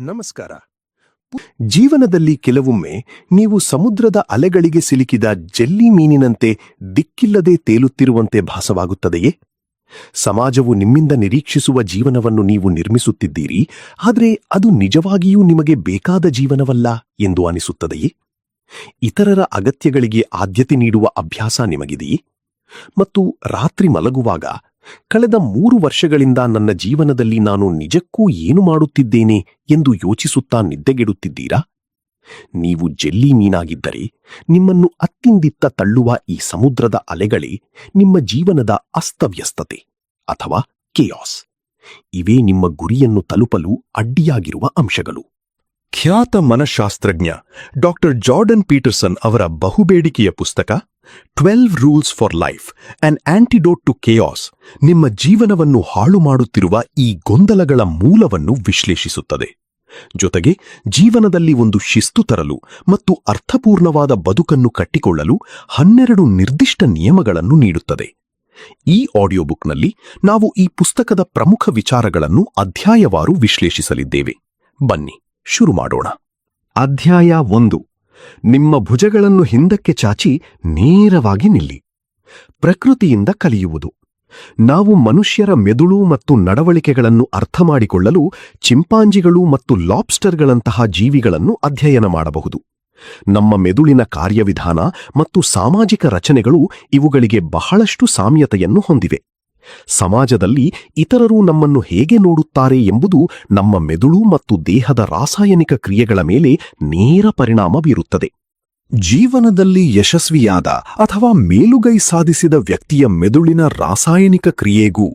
ನಮಸ್ಕಾರ. ಜೀವನದಲ್ಲಿ ಕೆಲವೊಮ್ಮೆ ನೀವು ಸಮುದ್ರದ ಅಲೆಗಳಿಗೆ ಸಿಲುಕಿದ ಜೆಲ್ಲಿ ಮೀನಿನಂತೆ ದಿಕ್ಕಿಲ್ಲದೆ ತೇಲುತ್ತಿರುವಂತೆ ಭಾಸವಾಗುತ್ತದೆಯೇ? ಸಮಾಜವು ನಿಮ್ಮಿಂದ ನಿರೀಕ್ಷಿಸುವ ಜೀವನವನ್ನು ನೀವು ನಿರ್ಮಿಸುತ್ತಿದ್ದೀರಿ, ಆದರೆ ಅದು ನಿಜವಾಗಿಯೂ ನಿಮಗೆ ಬೇಕಾದ ಜೀವನವಲ್ಲ ಎಂದು ಅನಿಸುತ್ತದೆಯೇ? ಇತರರ ಅಗತ್ಯಗಳಿಗೆ ಆದ್ಯತೆ ನೀಡುವ ಅಭ್ಯಾಸ ನಿಮಗಿದೆಯೇ? ಮತ್ತು ರಾತ್ರಿ ಮಲಗುವಾಗ ಕಳೆದ 3 ವರ್ಷಗಳಿಂದ ನನ್ನ ಜೀವನದಲ್ಲಿ ನಾನು ನಿಜಕ್ಕೂ ಏನು ಮಾಡುತ್ತಿದ್ದೇನೆ ಎಂದು ಯೋಚಿಸುತ್ತಾ ನಿದ್ದೆಗೆಡುತ್ತಿದ್ದೀರಾ? ನೀವು ಜೆಲ್ಲಿ ಮೀನಾಗಿದ್ದರೆ ನಿಮ್ಮನ್ನು ಅತ್ತಿಂದಿತ್ತ ತಳ್ಳುವ ಈ ಸಮುದ್ರದ ಅಲೆಗಳೇ ನಿಮ್ಮ ಜೀವನದ ಅಸ್ತವ್ಯಸ್ತತೆ ಅಥವಾ ಕೇಯಾಸ್. ಇವೇ ನಿಮ್ಮ ಗುರಿಯನ್ನು ತಲುಪಲು ಅಡ್ಡಿಯಾಗಿರುವ ಅಂಶಗಳು. ಖ್ಯಾತ ಮನಃಶಾಸ್ತ್ರಜ್ಞ ಡಾಕ್ಟರ್ ಜಾರ್ಡನ್ ಪೀಟರ್ಸನ್ ಅವರ ಬಹುಬೇಡಿಕೆಯ ಪುಸ್ತಕ 12 rules for life an antidote to chaos ನಿಮ್ಮ ಜೀವನವನ್ನು ಹಾಳು ಮಾಡುತ್ತಿರುವ ಈ ಗೊಂದಲಗಳ ಮೂಲವನ್ನು ವಿಶ್ಲೇಷಿಸುತ್ತದೆ. ಜೊತೆಗೆ ಜೀವನದಲ್ಲಿ ಒಂದು ಶಿಸ್ತು ತರಲು ಮತ್ತು ಅರ್ಥಪೂರ್ಣವಾದ ಬದುಕನ್ನು ಕಟ್ಟಿಕೊಳ್ಳಲು 12 ನಿರ್ದಿಷ್ಟ ನಿಯಮಗಳನ್ನು ನೀಡುತ್ತದೆ. ಈ ಆಡಿಯೋ ಬುಕ್ನಲ್ಲಿ ನಾವು ಈ ಪುಸ್ತಕದ ಪ್ರಮುಖ ವಿಚಾರಗಳನ್ನು ಅಧ್ಯಾಯವಾರು ವಿಶ್ಲೇಷಿಸಲಿದ್ದೇವೆ. ಬನ್ನಿ ಶುರು ಮಾಡೋಣ. ಅಧ್ಯಾಯ 1. ನಿಮ್ಮ ಭುಜಗಳನ್ನು ಹಿಂದಕ್ಕೆ ಚಾಚಿ ನೇರವಾಗಿ ನಿಲ್ಲಿ. ಪ್ರಕೃತಿಯಿಂದ ಕಲಿಯುವುದು. ನಾವು ಮನುಷ್ಯರ ಮೆದುಳು ಮತ್ತು ನಡವಳಿಕೆಗಳನ್ನು ಅರ್ಥಮಾಡಿಕೊಳ್ಳಲು ಚಿಂಪಾಂಜಿಗಳು ಮತ್ತು ಲಾಬ್ಸ್ಟರ್ಗಳಂತಹ ಜೀವಿಗಳನ್ನು ಅಧ್ಯಯನ ಮಾಡಬಹುದು. ನಮ್ಮ ಮೆದುಳಿನ ಕಾರ್ಯವಿಧಾನ ಮತ್ತು ಸಾಮಾಜಿಕ ರಚನೆಗಳು ಇವುಗಳಿಗೆ ಬಹಳಷ್ಟು ಸಾಮ್ಯತೆಯನ್ನು ಹೊಂದಿವೆ. ಸಮಾಜದಲ್ಲಿ ಇತರರು ನಮ್ಮನ್ನು ಹೇಗೆ ನೋಡುತ್ತಾರೆ ಎಂಬುದು ನಮ್ಮ ಮೆದುಳು ಮತ್ತು ದೇಹದ ರಾಸಾಯನಿಕ ಕ್ರಿಯೆಗಳ ಮೇಲೆ ನೇರ ಪರಿಣಾಮ ಬೀರುತ್ತದೆ. ಜೀವನದಲ್ಲಿ ಯಶಸ್ವಿಯಾದ ಅಥವಾ ಮೇಲುಗೈ ಸಾಧಿಸಿದ ವ್ಯಕ್ತಿಯ ಮೆದುಳಿನ ರಾಸಾಯನಿಕ ಕ್ರಿಯೆಗೂ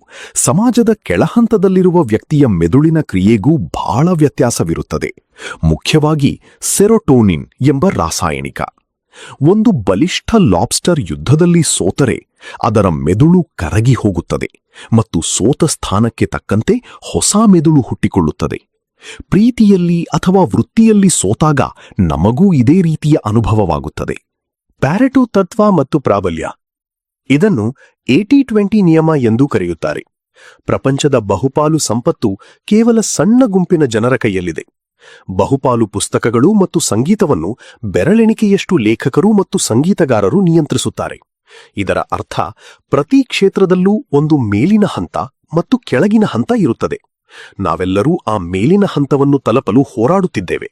ಸಮಾಜದ ಕೆಳಹಂತದಲ್ಲಿರುವ ವ್ಯಕ್ತಿಯ ಮೆದುಳಿನ ಕ್ರಿಯೆಗೂ ಬಹಳ ವ್ಯತ್ಯಾಸವಿರುತ್ತದೆ. ಮುಖ್ಯವಾಗಿ ಸೆರೋಟೋನಿನ್ ಎಂಬ ರಾಸಾಯನಿಕ. ಒಂದು ಬಲಿಷ್ಠ ಲಾಬ್ಸ್ಟರ್ ಯುದ್ಧದಲ್ಲಿ ಸೋತರೆ ಅದರ ಮೆದುಳು ಕರಗಿ ಹೋಗುತ್ತದೆ ಮತ್ತು ಸೋತ ಸ್ಥಾನಕ್ಕೆ ತಕ್ಕಂತೆ ಹೊಸ ಮೆದುಳು ಹುಟ್ಟಿಕೊಳ್ಳುತ್ತದೆ. ಪ್ರೀತಿಯಲ್ಲಿ ಅಥವಾ ವೃತ್ತಿಯಲ್ಲಿ ಸೋತಾಗ ನಮಗೂ ಇದೇ ರೀತಿಯ ಅನುಭವವಾಗುತ್ತದೆ. ಪ್ಯಾರೆಟೋ ತತ್ವ ಮತ್ತು ಪ್ರಾಬಲ್ಯ. ಇದನ್ನು 80-20 ನಿಯಮ ಎಂದೂ ಕರೆಯುತ್ತಾರೆ. ಪ್ರಪಂಚದ ಬಹುಪಾಲು ಸಂಪತ್ತು ಕೇವಲ ಸಣ್ಣ ಗುಂಪಿನ ಜನರ ಕೈಯಲ್ಲಿದೆ. ಬಹುಪಾಲು ಪುಸ್ತಕಗಳು ಮತ್ತು ಸಂಗೀತವನ್ನು ಬೆರಳೆಣಿಕೆಯಷ್ಟು ಲೇಖಕರು ಮತ್ತು ಸಂಗೀತಗಾರರು ನಿಯಂತ್ರಿಸುತ್ತಾರೆ. ಇದರ ಅರ್ಥ ಪ್ರತಿ ಕ್ಷೇತ್ರದಲ್ಲೂ ಒಂದು ಮೇಲಿನ ಹಂತ ಮತ್ತು ಕೆಳಗಿನ ಹಂತ ಇರುತ್ತದೆ. ನಾವೆಲ್ಲರೂ ಆ ಮೇಲಿನ ಹಂತವನ್ನು ತಲುಪಲು ಹೋರಾಡುತ್ತಿದ್ದೇವೆ.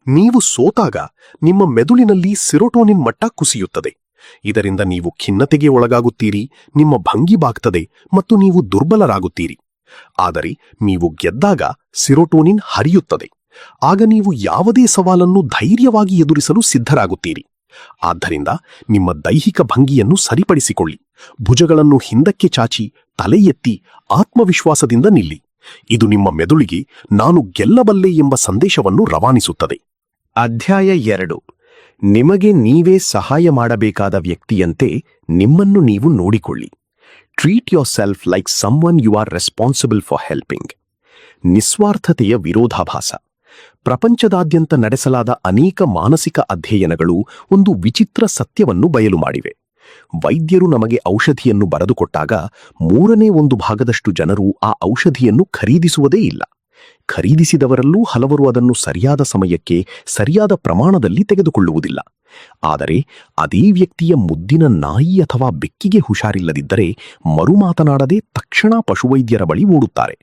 ನೀವು ಸೋತಾಗ ನಿಮ್ಮ ಮೆದುಳಿನಲ್ಲಿ ಸಿರೋಟೋನಿನ್ ಮಟ್ಟ ಕುಸಿಯುತ್ತದೆ. ಇದರಿಂದ ನೀವು ಖಿನ್ನತೆಗೆ ಒಳಗಾಗುತ್ತೀರಿ, ನಿಮ್ಮ ಭಂಗಿ ಬಾಗ್ತದೆ ಮತ್ತು ನೀವು ದುರ್ಬಲರಾಗುತ್ತೀರಿ. ಆದರೆ ನೀವು ಗೆದ್ದಾಗ ಸಿರೋಟೋನಿನ್ ಹರಿಯುತ್ತದೆ. ಆಗ ನೀವು ಯಾವುದೇ ಸವಾಲನ್ನು ಧೈರ್ಯವಾಗಿ ಎದುರಿಸಲು ಸಿದ್ಧರಾಗುತ್ತೀರಿ. ಆದ್ದರಿಂದ ನಿಮ್ಮ ದೈಹಿಕ ಭಂಗಿಯನ್ನು ಸರಿಪಡಿಸಿಕೊಳ್ಳಿ. ಭುಜಗಳನ್ನು ಹಿಂದಕ್ಕೆ ಚಾಚಿ ತಲೆ ಎತ್ತಿ ಆತ್ಮವಿಶ್ವಾಸದಿಂದ ನಿಲ್ಲಿ. ಇದು ನಿಮ್ಮ ಮೆದುಳಿಗೆ ನಾನು ಗೆಲ್ಲಬಲ್ಲೆ ಎಂಬ ಸಂದೇಶವನ್ನು ರವಾನಿಸುತ್ತದೆ. ಅಧ್ಯಾಯ 2. ನಿಮಗೆ ನೀವೇ ಸಹಾಯ ಮಾಡಬೇಕಾದ ವ್ಯಕ್ತಿಯಂತೆ ನಿಮ್ಮನ್ನು ನೀವು ನೋಡಿಕೊಳ್ಳಿ. Treat yourself like someone you are responsible for helping. ನಿಸ್ವಾರ್ಥತೆಯ ವಿರೋಧಾಭಾಸ. ಪ್ರಪಂಚದಾದ್ಯಂತ ನಡೆಸಲಾದ ಅನೇಕ ಮಾನಸಿಕ ಅಧ್ಯಯನಗಳು ಒಂದು ವಿಚಿತ್ರ ಸತ್ಯವನ್ನು ಬಯಲು ಮಾಡಿವೆ. ವೈದ್ಯರು ನಮಗೆ ಔಷಧಿಯನ್ನು ಬರೆದುಕೊಟ್ಟಾಗ 1/3 ಭಾಗದಷ್ಟು ಜನರು ಆ ಔಷಧಿಯನ್ನು ಖರೀದಿಸುವುದೇ ಇಲ್ಲ. ಖರೀದಿಸಿದವರಲ್ಲೂ ಹಲವರು ಅದನ್ನು ಸರಿಯಾದ ಸಮಯಕ್ಕೆ ಸರಿಯಾದ ಪ್ರಮಾಣದಲ್ಲಿ ತೆಗೆದುಕೊಳ್ಳುವುದಿಲ್ಲ. ಆದರೆ ಅದೇ ವ್ಯಕ್ತಿಯ ಮುದ್ದಿನ ನಾಯಿ ಅಥವಾ ಬೆಕ್ಕಿಗೆ ಹುಷಾರಿಲ್ಲದಿದ್ದರೆ ಮರುಮಾತನಾಡದೆ ತಕ್ಷಣ ಪಶುವೈದ್ಯರ ಬಳಿ ಓಡುತ್ತಾರೆ.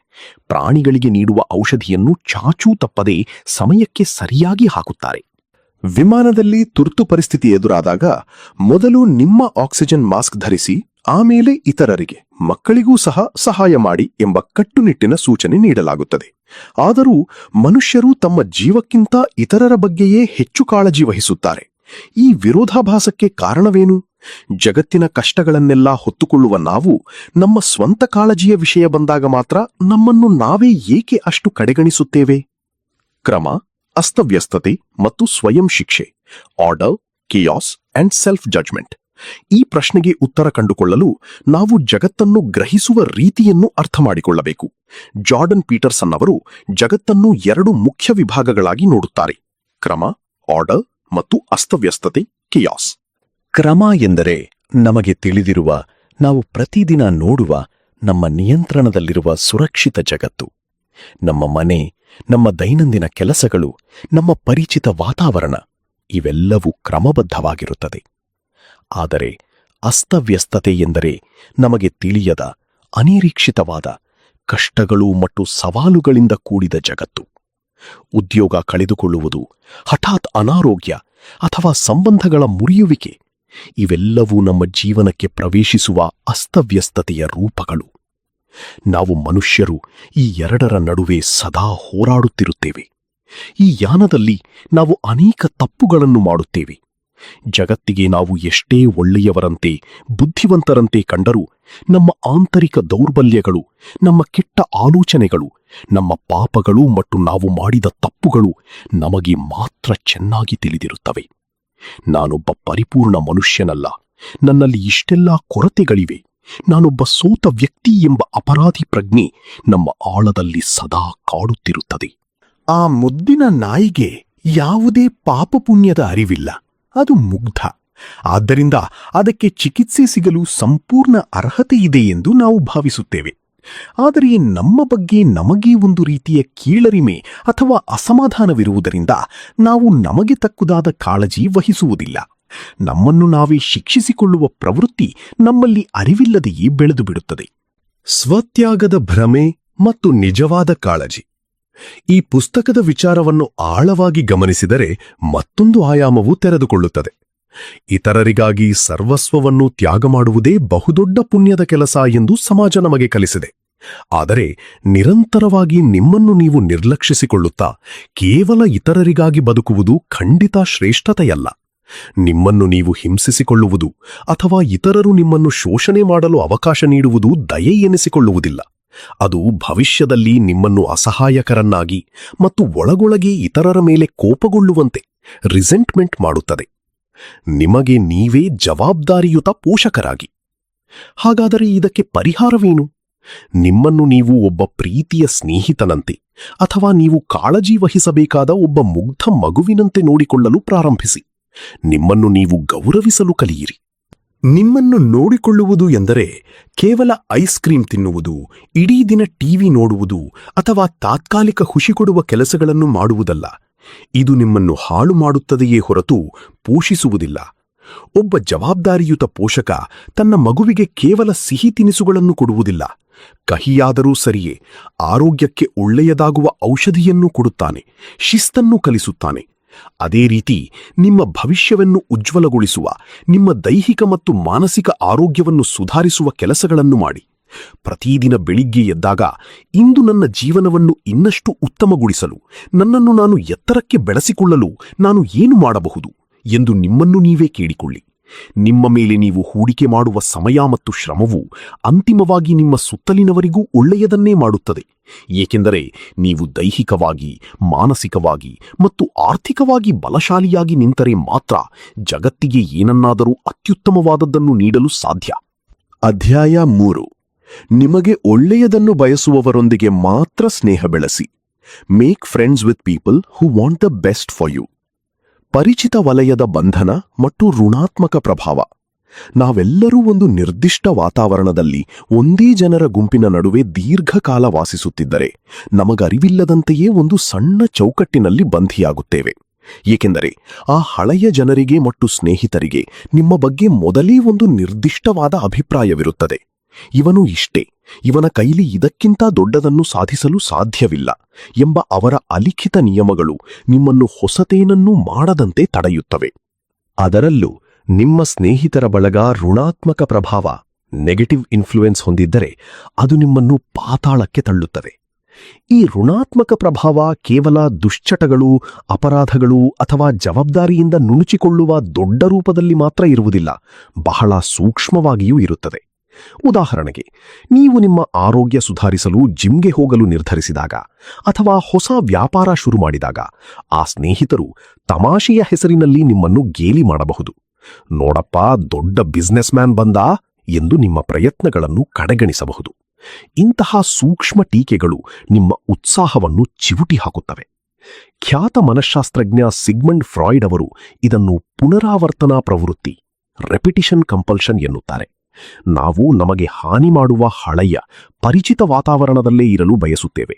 ಪ್ರಾಣಿಗಳಿಗೆ ನೀಡುವ ಔಷಧಿಯನ್ನು ಚಾಚೂ ತಪ್ಪದೆ ಸಮಯಕ್ಕೆ ಸರಿಯಾಗಿ ಹಾಕುತ್ತಾರೆ. ವಿಮಾನದಲ್ಲಿ ತುರ್ತು ಪರಿಸ್ಥಿತಿ ಎದುರಾದಾಗ ಮೊದಲು ನಿಮ್ಮ ಆಕ್ಸಿಜನ್ ಮಾಸ್ಕ್ ಧರಿಸಿ, ಆಮೇಲೆ ಇತರರಿಗೆ, ಮಕ್ಕಳಿಗೂ ಸಹ ಸಹಾಯ ಮಾಡಿ ಎಂಬ ಕಟ್ಟುನಿಟ್ಟಿನ ಸೂಚನೆ ನೀಡಲಾಗುತ್ತದೆ. ಆದರೂ ಮನುಷ್ಯರು ತಮ್ಮ ಜೀವಕ್ಕಿಂತ ಇತರರ ಬಗ್ಗೆಯೇ ಹೆಚ್ಚು ಕಾಳಜಿ ವಹಿಸುತ್ತಾರೆ. ಈ ವಿರೋಧಾಭಾಸಕ್ಕೆ ಕಾರಣವೇನು? ಜಗತ್ತಿನ ಕಷ್ಟಗಳನ್ನೆಲ್ಲ ಹೊತ್ತುಕೊಳ್ಳುವ ನಾವು ನಮ್ಮ ಸ್ವಂತ ಕಾಳಜಿಯ ವಿಷಯ ಬಂದಾಗ ಮಾತ್ರ ನಮ್ಮನ್ನು ನಾವೇ ಏಕೆ ಅಷ್ಟು ಕಡೆಗಣಿಸುತ್ತೇವೆ? ಕ್ರಮ, ಅಸ್ತವ್ಯಸ್ತತೆ ಮತ್ತು ಸ್ವಯಂ ಶಿಕ್ಷೆ. Order, chaos and self judgment. ಈ ಪ್ರಶ್ನೆಗೆ ಉತ್ತರ ಕಂಡುಕೊಳ್ಳಲು ನಾವು ಜಗತ್ತನ್ನು ಗ್ರಹಿಸುವ ರೀತಿಯನ್ನು ಅರ್ಥಮಾಡಿಕೊಳ್ಳಬೇಕು. ಜಾರ್ಡನ್ ಪೀಟರ್ಸನ್ ಅವರು ಜಗತ್ತನ್ನು 2 ಮುಖ್ಯ ವಿಭಾಗಗಳಾಗಿ ನೋಡುತ್ತಾರೆ: ಕ್ರಮ, ಆರ್ಡರ್ ಮತ್ತು ಅಸ್ತವ್ಯಸ್ತತೆ, ಕೇಯಾಸ್. ಕ್ರಮ ಎಂದರೆ ನಮಗೆ ತಿಳಿದಿರುವ, ನಾವು ಪ್ರತಿದಿನ ನೋಡುವ, ನಮ್ಮ ನಿಯಂತ್ರಣದಲ್ಲಿರುವ ಸುರಕ್ಷಿತ ಜಗತ್ತು. ನಮ್ಮ ಮನೆ, ನಮ್ಮ ದೈನಂದಿನ ಕೆಲಸಗಳು, ನಮ್ಮ ಪರಿಚಿತ ವಾತಾವರಣ ಇವೆಲ್ಲವೂ ಕ್ರಮಬದ್ಧವಾಗಿರುತ್ತದೆ. ಆದರೆ ಅಸ್ತವ್ಯಸ್ತತೆ ಎಂದರೆ ನಮಗೆ ತಿಳಿಯದ, ಅನಿರೀಕ್ಷಿತವಾದ ಕಷ್ಟಗಳು ಮತ್ತು ಸವಾಲುಗಳಿಂದ ಕೂಡಿದ ಜಗತ್ತು. ಉದ್ಯೋಗ ಕಳೆದುಕೊಳ್ಳುವುದು, ಹಠಾತ್ ಅನಾರೋಗ್ಯ ಅಥವಾ ಸಂಬಂಧಗಳ ಮುರಿಯುವಿಕೆ ಇವೆಲ್ಲವೂ ನಮ್ಮ ಜೀವನಕ್ಕೆ ಪ್ರವೇಶಿಸುವ ಅಸ್ತವ್ಯಸ್ತತೆಯ ರೂಪಗಳು. ನಾವು ಮನುಷ್ಯರು ಈ ಎರಡರ ನಡುವೆ ಸದಾ ಹೋರಾಡುತ್ತಿರುತ್ತೇವೆ. ಈ ಯಾನದಲ್ಲಿ ನಾವು ಅನೇಕ ತಪ್ಪುಗಳನ್ನು ಮಾಡುತ್ತೇವೆ. ಜಗತ್ತಿಗೆ ನಾವು ಎಷ್ಟೇ ಒಳ್ಳೆಯವರಂತೆ, ಬುದ್ಧಿವಂತರಂತೆ ಕಂಡರೂ ನಮ್ಮ ಆಂತರಿಕ ದೌರ್ಬಲ್ಯಗಳು, ನಮ್ಮ ಕೆಟ್ಟ ಆಲೋಚನೆಗಳು, ನಮ್ಮ ಪಾಪಗಳು ಮತ್ತು ನಾವು ಮಾಡಿದ ತಪ್ಪುಗಳು ನಮಗೆ ಮಾತ್ರ ಚೆನ್ನಾಗಿ ತಿಳಿದಿರುತ್ತವೆ. ನಾನೊಬ್ಬ ಪರಿಪೂರ್ಣ ಮನುಷ್ಯನಲ್ಲ, ನನ್ನಲ್ಲಿ ಇಷ್ಟೆಲ್ಲ ಕೊರತೆಗಳಿವೆ, ನಾನೊಬ್ಬ ಸೋತ ವ್ಯಕ್ತಿ ಎಂಬ ಅಪರಾಧಿ ಪ್ರಜ್ಞೆ ನಮ್ಮ ಆಳದಲ್ಲಿ ಸದಾ ಕಾಡುತ್ತಿರುತ್ತದೆ. ಆ ಮುದ್ದಿನ ನಾಯಿಗೆ ಯಾವುದೇ ಪಾಪಪುಣ್ಯದ ಅರಿವಿಲ್ಲ. ಅದು ಮುಗ್ಧ. ಆದ್ದರಿಂದ ಅದಕ್ಕೆ ಚಿಕಿತ್ಸೆ ಸಿಗಲು ಸಂಪೂರ್ಣ ಅರ್ಹತೆ ಇದೆ ಎಂದು ನಾವು ಭಾವಿಸುತ್ತೇವೆ. ಆದರೆ ನಮ್ಮ ಬಗ್ಗೆ ನಮಗೇ ಒಂದು ರೀತಿಯ ಕೀಳರಿಮೆ ಅಥವಾ ಅಸಮಾಧಾನವಿರುವುದರಿಂದ ನಾವು ನಮಗೆ ತಕ್ಕುದಾದ ಕಾಳಜಿ ವಹಿಸುವುದಿಲ್ಲ. ನಮ್ಮನ್ನು ನಾವೇ ಶಿಕ್ಷಿಸಿಕೊಳ್ಳುವ ಪ್ರವೃತ್ತಿ ನಮ್ಮಲ್ಲಿ ಅರಿವಿಲ್ಲದೆಯೇ ಬೆಳೆದು ಬಿಡುತ್ತದೆ. ಸ್ವತ್ಯಾಗದ ಭ್ರಮೆ ಮತ್ತು ನಿಜವಾದ ಕಾಳಜಿ. ಈ ಪುಸ್ತಕದ ವಿಚಾರವನ್ನು ಆಳವಾಗಿ ಗಮನಿಸಿದರೆ ಮತ್ತೊಂದು ಆಯಾಮವು ತೆರೆದುಕೊಳ್ಳುತ್ತದೆ. ಇತರರಿಗಾಗಿ ಸರ್ವಸ್ವವನ್ನು ತ್ಯಾಗ ಮಾಡುವುದೇ ಬಹುದೊಡ್ಡ ಪುಣ್ಯದ ಕೆಲಸ ಎಂದು ಸಮಾಜ ನಮಗೆ ಕಲಿಸಿದೆ. ಆದರೆ ನಿರಂತರವಾಗಿ ನಿಮ್ಮನ್ನು ನೀವು ನಿರ್ಲಕ್ಷಿಸಿಕೊಳ್ಳುತ್ತಾ ಕೇವಲ ಇತರರಿಗಾಗಿ ಬದುಕುವುದು ಖಂಡಿತ ಶ್ರೇಷ್ಠತೆಯಲ್ಲ. ನಿಮ್ಮನ್ನು ನೀವು ಹಿಂಸಿಸಿಕೊಳ್ಳುವುದು ಅಥವಾ ಇತರರು ನಿಮ್ಮನ್ನು ಶೋಷಣೆ ಮಾಡಲು ಅವಕಾಶ ನೀಡುವುದು ದಯೆ ಎನಿಸಿಕೊಳ್ಳುವುದಿಲ್ಲ. ಅದು ಭವಿಷ್ಯದಲ್ಲಿ ನಿಮ್ಮನ್ನು ಅಸಹಾಯಕರನ್ನಾಗಿ ಮತ್ತು ಒಳಗೊಳಗೆ ಇತರರ ಮೇಲೆ ಕೋಪಗೊಳ್ಳುವಂತೆ ರಿಸೆಂಟ್ಮೆಂಟ್ ಮಾಡುತ್ತದೆ. ನಿಮಗೆ ನೀವೇ ಜವಾಬ್ದಾರಿಯುತ ಪೋಷಕರಾಗಿ. ಹಾಗಾದರೆ ಇದಕ್ಕೆ ಪರಿಹಾರವೇನು? ನಿಮ್ಮನ್ನು ನೀವು ಒಬ್ಬ ಪ್ರೀತಿಯ ಸ್ನೇಹಿತನಂತೆ ಅಥವಾ ನೀವು ಕಾಳಜಿ ವಹಿಸಬೇಕಾದ ಒಬ್ಬ ಮುಗ್ಧ ಮಗುವಿನಂತೆ ನೋಡಿಕೊಳ್ಳಲು ಪ್ರಾರಂಭಿಸಿ. ನಿಮ್ಮನ್ನು ನೀವು ಗೌರವಿಸಲು ಕಲಿಯಿರಿ. ನಿಮ್ಮನ್ನು ನೋಡಿಕೊಳ್ಳುವುದು ಎಂದರೆ ಕೇವಲ ಐಸ್ ಕ್ರೀಮ್ ತಿನ್ನುವುದು, ಇಡೀ ದಿನ ಟಿವಿ ನೋಡುವುದು ಅಥವಾ ತಾತ್ಕಾಲಿಕ ಖುಷಿ ಕೊಡುವ ಕೆಲಸಗಳನ್ನು ಮಾಡುವುದಲ್ಲ. ಇದು ನಿಮ್ಮನ್ನು ಹಾಳು ಮಾಡುತ್ತದೆಯೇ ಹೊರತು ಪೋಷಿಸುವುದಿಲ್ಲ. ಒಬ್ಬ ಜವಾಬ್ದಾರಿಯುತ ಪೋಷಕ ತನ್ನ ಮಗುವಿಗೆ ಕೇವಲ ಸಿಹಿ ತಿನಿಸುಗಳನ್ನು ಕೊಡುವುದಿಲ್ಲ. ಕಹಿಯಾದರೂ ಸರಿಯೇ, ಆರೋಗ್ಯಕ್ಕೆ ಒಳ್ಳೆಯದಾಗುವ ಔಷಧಿಯನ್ನೂ ಕೊಡುತ್ತಾನೆ, ಶಿಸ್ತನ್ನು ಕಲಿಸುತ್ತಾನೆ. ಅದೇ ರೀತಿ ನಿಮ್ಮ ಭವಿಷ್ಯವನ್ನು ಉಜ್ವಲಗೊಳಿಸುವ, ನಿಮ್ಮ ದೈಹಿಕ ಮತ್ತು ಮಾನಸಿಕ ಆರೋಗ್ಯವನ್ನು ಸುಧಾರಿಸುವ ಕೆಲಸಗಳನ್ನು ಮಾಡಿ. ಪ್ರತಿದಿನ ಬೆಳಿಗ್ಗೆ ಎದ್ದಾಗ ಇಂದು ನನ್ನ ಜೀವನವನ್ನು ಇನ್ನಷ್ಟು ಉತ್ತಮಗೊಳಿಸಲು, ನನ್ನನ್ನು ನಾನು ಎತ್ತರಕ್ಕೆ ಬೆಳೆಸಿಕೊಳ್ಳಲು ನಾನು ಏನು ಮಾಡಬಹುದು ಎಂದು ನಿಮ್ಮನ್ನು ನೀವೇ ಕೇಳಿಕೊಳ್ಳಿ. ನಿಮ್ಮ ಮೇಲೆ ನೀವು ಹೂಡಿಕೆ ಮಾಡುವ ಸಮಯ ಮತ್ತು ಶ್ರಮವು ಅಂತಿಮವಾಗಿ ನಿಮ್ಮ ಸುತ್ತಲಿನವರಿಗೂ ಒಳ್ಳೆಯದನ್ನೇ ಮಾಡುತ್ತದೆ. ಏಕೆಂದರೆ ನೀವು ದೈಹಿಕವಾಗಿ, ಮಾನಸಿಕವಾಗಿ ಮತ್ತು ಆರ್ಥಿಕವಾಗಿ ಬಲಶಾಲಿಯಾಗಿ ನಿಂತರೆ ಮಾತ್ರ ಜಗತ್ತಿಗೆ ಏನನ್ನಾದರೂ ಅತ್ಯುತ್ತಮವಾದದ್ದನ್ನು ನೀಡಲು ಸಾಧ್ಯ. ಅಧ್ಯಾಯ 3. ನಿಮಗೆ ಒಳ್ಳೆಯದನ್ನು ಬಯಸುವವರೊಂದಿಗೆ ಮಾತ್ರ ಸ್ನೇಹ ಬೆಳೆಸಿ. Make friends with people who want the best for you. ಪರಿಚಿತ ವಲಯದ ಬಂಧನ ಮತ್ತು ಋಣಾತ್ಮಕ ಪ್ರಭಾವ. ನಾವೆಲ್ಲರೂ ಒಂದು ನಿರ್ದಿಷ್ಟ ವಾತಾವರಣದಲ್ಲಿ ಒಂದೇ ಜನರ ಗುಂಪಿನ ನಡುವೆ ದೀರ್ಘಕಾಲ ವಾಸಿಸುತ್ತಿದ್ದರೆ ನಮಗರಿವಿಲ್ಲದಂತೆಯೇ ಒಂದು ಸಣ್ಣ ಚೌಕಟ್ಟಿನಲ್ಲಿ ಬಂಧಿಯಾಗುತ್ತೇವೆ. ಏಕೆಂದರೆ ಆ ಹಳೆಯ ಜನರಿಗೆ ಮತ್ತು ಸ್ನೇಹಿತರಿಗೆ ನಿಮ್ಮ ಬಗ್ಗೆ ಮೊದಲೇ ಒಂದು ನಿರ್ದಿಷ್ಟವಾದ ಅಭಿಪ್ರಾಯವಿರುತ್ತದೆ. ಇವನು ಇಷ್ಟೇ, ಇವನ ಕೈಲಿ ಇದಕ್ಕಿಂತ ದೊಡ್ಡದನ್ನು ಸಾಧಿಸಲು ಸಾಧ್ಯವಿಲ್ಲ ಎಂಬ ಅವರ ಅಲಿಖಿತ ನಿಯಮಗಳು ನಿಮ್ಮನ್ನು ಹೊಸತೇನನ್ನೂ ಮಾಡದಂತೆ ತಡೆಯುತ್ತವೆ. ಅದರಲ್ಲೂ ನಿಮ್ಮ ಸ್ನೇಹಿತರ ಬಳಗ ಋಣಾತ್ಮಕ ಪ್ರಭಾವ, ನೆಗೆಟಿವ್ ಇನ್ಫ್ಲೂಯೆನ್ಸ್ ಹೊಂದಿದ್ದರೆ ಅದು ನಿಮ್ಮನ್ನು ಪಾತಾಳಕ್ಕೆ ತಳ್ಳುತ್ತದೆ. ಈ ಋಣಾತ್ಮಕ ಪ್ರಭಾವ ಕೇವಲ ದುಶ್ಚಟಗಳು, ಅಪರಾಧಗಳು ಅಥವಾ ಜವಾಬ್ದಾರಿಯಿಂದ ನುಣುಚಿಕೊಳ್ಳುವ ದೊಡ್ಡ ರೂಪದಲ್ಲಿ ಮಾತ್ರ ಇರುವುದಿಲ್ಲ, ಬಹಳ ಸೂಕ್ಷ್ಮವಾಗಿಯೂ ಇರುತ್ತದೆ. ಉದಾಹರಣೆಗೆ, ನೀವು ನಿಮ್ಮ ಆರೋಗ್ಯ ಸುಧಾರಿಸಲು ಜಿಮ್ಗೆ ಹೋಗಲು ನಿರ್ಧರಿಸಿದಾಗ ಅಥವಾ ಹೊಸ ವ್ಯಾಪಾರ ಶುರು ಮಾಡಿದಾಗ ಆ ಸ್ನೇಹಿತರು ತಮಾಷೆಯ ಹೆಸರಿನಲ್ಲಿ ನಿಮ್ಮನ್ನು ಗೇಲಿ ಮಾಡಬಹುದು. ನೋಡಪ್ಪ, ದೊಡ್ಡ ಬಿಸ್ನೆಸ್ ಮ್ಯಾನ್ ಬಂದ ಎಂದು ನಿಮ್ಮ ಪ್ರಯತ್ನಗಳನ್ನು ಕಡೆಗಣಿಸಬಹುದು. ಇಂತಹ ಸೂಕ್ಷ್ಮ ಟೀಕೆಗಳು ನಿಮ್ಮ ಉತ್ಸಾಹವನ್ನು ಚಿವುಟಿ ಹಾಕುತ್ತವೆ. ಖ್ಯಾತ ಮನಃಶಾಸ್ತ್ರಜ್ಞ ಸಿಗ್ಮಂಡ್ ಫ್ರಾಯ್ಡ್ ಅವರು ಇದನ್ನು ಪುನರಾವರ್ತನಾ ಪ್ರವೃತ್ತಿ, ರೆಪಿಟಿಷನ್ ಕಂಪಲ್ಷನ್ ಎನ್ನುತ್ತಾರೆ. ನಾವು ನಮಗೆ ಹಾನಿ ಮಾಡುವ ಹಳೆಯ ಪರಿಚಿತ ವಾತಾವರಣದಲ್ಲೇ ಇರಲು ಬಯಸುತ್ತೇವೆ,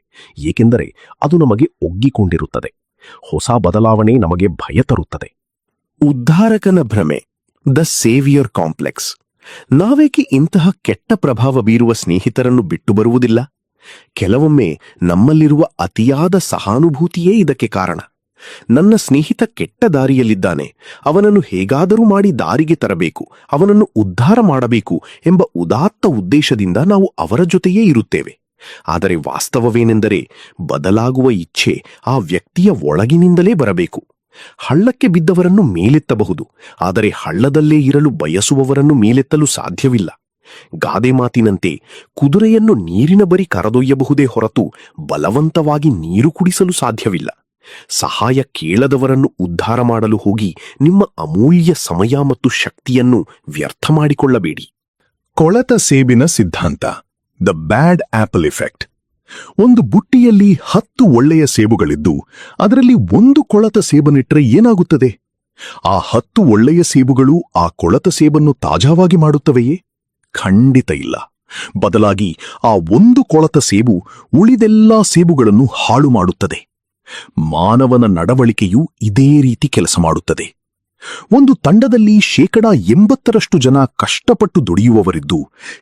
ಏಕೆಂದರೆ ಅದು ನಮಗೆ ಒಗ್ಗಿಕೊಂಡಿರುತ್ತದೆ. ಹೊಸ ಬದಲಾವಣೆ ನಮಗೆ ಭಯ ತರುತ್ತದೆ. ಉದ್ಧಾರಕನ ಭ್ರಮೆ, ದ ಸೇವಿಯರ್ ಕಾಂಪ್ಲೆಕ್ಸ್. ನಾವೇಕೆ ಇಂತಹ ಕೆಟ್ಟ ಪ್ರಭಾವ ಬೀರುವ ಸ್ನೇಹಿತರನ್ನು ಬಿಟ್ಟು ಬರುವುದಿಲ್ಲ? ಕೆಲವೊಮ್ಮೆ ನಮ್ಮಲ್ಲಿರುವ ಅತಿಯಾದ ಸಹಾನುಭೂತಿಯೇ ಇದಕ್ಕೆ ಕಾರಣ. ನನ್ನ ಸ್ನೇಹಿತ ಕೆಟ್ಟ ದಾರಿಯಲ್ಲಿದ್ದಾನೆ, ಅವನನ್ನು ಹೇಗಾದರೂ ಮಾಡಿ ದಾರಿಗೆ ತರಬೇಕು, ಅವನನ್ನು ಉದ್ಧಾರ ಮಾಡಬೇಕು ಎಂಬ ಉದಾತ್ತ ಉದ್ದೇಶದಿಂದ ನಾವು ಅವರ ಜೊತೆಯೇ ಇರುತ್ತೇವೆ. ಆದರೆ ವಾಸ್ತವವೇನೆಂದರೆ, ಬದಲಾಗುವ ಇಚ್ಛೆ ಆ ವ್ಯಕ್ತಿಯ ಒಳಗಿನಿಂದಲೇ ಬರಬೇಕು. ಹಳ್ಳಕ್ಕೆ ಬಿದ್ದವರನ್ನು ಮೇಲೆತ್ತಬಹುದು, ಆದರೆ ಹಳ್ಳದಲ್ಲೇ ಇರಲು ಬಯಸುವವರನ್ನು ಮೇಲೆತ್ತಲು ಸಾಧ್ಯವಿಲ್ಲ. ಗಾದೆ ಮಾತಿನಂತೆ ಕುದುರೆಯನ್ನು ನೀರಿನ ಬರಿ ಕರೆದೊಯ್ಯಬಹುದೇ ಹೊರತು ಬಲವಂತವಾಗಿ ನೀರು ಕುಡಿಸಲು ಸಾಧ್ಯವಿಲ್ಲ. ಸಹಾಯ ಕೇಳದವರನ್ನು ಉದ್ಧಾರ ಮಾಡಲು ಹೋಗಿ ನಿಮ್ಮ ಅಮೂಲ್ಯ ಸಮಯ ಮತ್ತು ಶಕ್ತಿಯನ್ನು ವ್ಯರ್ಥ ಮಾಡಿಕೊಳ್ಳಬೇಡಿ. ಕೊಳೆತ ಸೇಬಿನ ಸಿದ್ಧಾಂತ, ದ ಬ್ಯಾಡ್ ಆಪಲ್ ಇಫೆಕ್ಟ್. ಒಂದು ಬುಟ್ಟಿಯಲ್ಲಿ 10 ಒಳ್ಳೆಯ ಸೇಬುಗಳಿದ್ದು ಅದರಲ್ಲಿ 1 ಕೊಳೆತ ಸೇಬನ್ನಿಟ್ಟರೆ ಏನಾಗುತ್ತದೆ? ಆ 10 ಒಳ್ಳೆಯ ಸೇಬುಗಳು ಆ ಕೊಳೆತ ಸೇಬನ್ನು ತಾಜಾವಾಗಿ ಮಾಡುತ್ತವೆಯೇ? ಖಂಡಿತ ಇಲ್ಲ. ಬದಲಾಗಿ ಆ 1 ಕೊಳೆತ ಸೇಬು ಉಳಿದೆಲ್ಲಾ ಸೇಬುಗಳನ್ನು ಹಾಳು ಮಾಡುತ್ತದೆ. ಮಾನವನ ನಡವಳಿಕೆಯು ಇದೇ ರೀತಿ ಕೆಲಸ ಮಾಡುತ್ತದೆ. ಒಂದು ತಂಡದಲ್ಲಿ 80% ಜನ ಕಷ್ಟಪಟ್ಟು ದುಡಿಯುವವರಿದ್ದು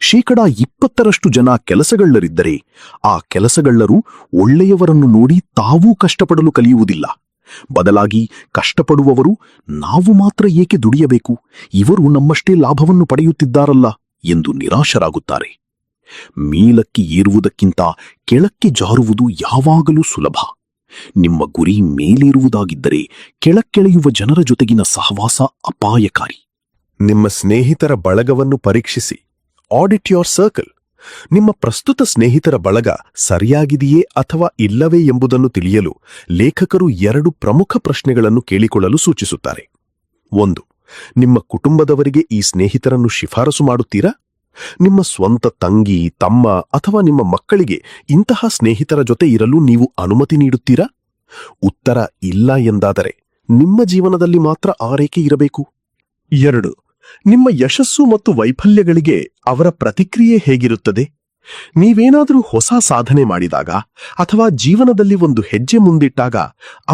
20% ಜನ ಕೆಲಸಗಳ್ಳರಿದ್ದರೆ, ಆ ಕೆಲಸಗಳ್ಳರು ಒಳ್ಳೆಯವರನ್ನು ನೋಡಿ ತಾವೂ ಕಷ್ಟಪಡಲು ಕಲಿಯುವುದಿಲ್ಲ. ಬದಲಾಗಿ ಕಷ್ಟಪಡುವವರು ನಾವು ಮಾತ್ರ ಏಕೆ ದುಡಿಯಬೇಕು, ಇವರು ನಮ್ಮಷ್ಟೇ ಲಾಭವನ್ನು ಪಡೆಯುತ್ತಿದ್ದಾರಲ್ಲ ಎಂದು ನಿರಾಶರಾಗುತ್ತಾರೆ. ಮೇಲಕ್ಕೆ ಏರುವುದಕ್ಕಿಂತ ಕೆಳಕ್ಕೆ ಜಾರುವುದು ಯಾವಾಗಲೂ ಸುಲಭ. ನಿಮ್ಮ ಗುರಿ ಮೇಲೇರುವುದಾಗಿದ್ದರೆ ಕೆಳಕ್ಕೆಳೆಯುವ ಜನರ ಜೊತೆಗಿನ ಸಹವಾಸ ಅಪಾಯಕಾರಿ. ನಿಮ್ಮ ಸ್ನೇಹಿತರ ಬಳಗವನ್ನು ಪರೀಕ್ಷಿಸಿ. Audit your circle. ನಿಮ್ಮ ಪ್ರಸ್ತುತ ಸ್ನೇಹಿತರ ಬಳಗ ಸರಿಯಾಗಿದೆಯೇ ಅಥವಾ ಇಲ್ಲವೇ ಎಂಬುದನ್ನು ತಿಳಿಯಲು ಲೇಖಕರು 2 ಪ್ರಮುಖ ಪ್ರಶ್ನೆಗಳನ್ನು ಕೇಳಿಕೊಳ್ಳಲು ಸೂಚಿಸುತ್ತಾರೆ. 1. ನಿಮ್ಮ ಕುಟುಂಬದವರಿಗೆ ಈ ಸ್ನೇಹಿತರನ್ನು ಶಿಫಾರಸು ಮಾಡುತ್ತೀರಾ? ನಿಮ್ಮ ಸ್ವಂತ ತಂಗಿ, ತಮ್ಮ ಅಥವಾ ನಿಮ್ಮ ಮಕ್ಕಳಿಗೆ ಇಂತಹ ಸ್ನೇಹಿತರ ಜೊತೆ ಇರಲು ನೀವು ಅನುಮತಿ ನೀಡುತ್ತೀರಾ? ಉತ್ತರ ಇಲ್ಲ ಎಂದಾದರೆ ನಿಮ್ಮ ಜೀವನದಲ್ಲಿ ಮಾತ್ರ ಆರೈಕೆ ಇರಬೇಕು. 2. ನಿಮ್ಮ ಯಶಸ್ಸು ಮತ್ತು ವೈಫಲ್ಯಗಳಿಗೆ ಅವರ ಪ್ರತಿಕ್ರಿಯೆ ಹೇಗಿರುತ್ತದೆ? ನೀವೇನಾದರೂ ಹೊಸ ಸಾಧನೆ ಮಾಡಿದಾಗ ಅಥವಾ ಜೀವನದಲ್ಲಿ ಒಂದು ಹೆಜ್ಜೆ ಮುಂದಿಟ್ಟಾಗ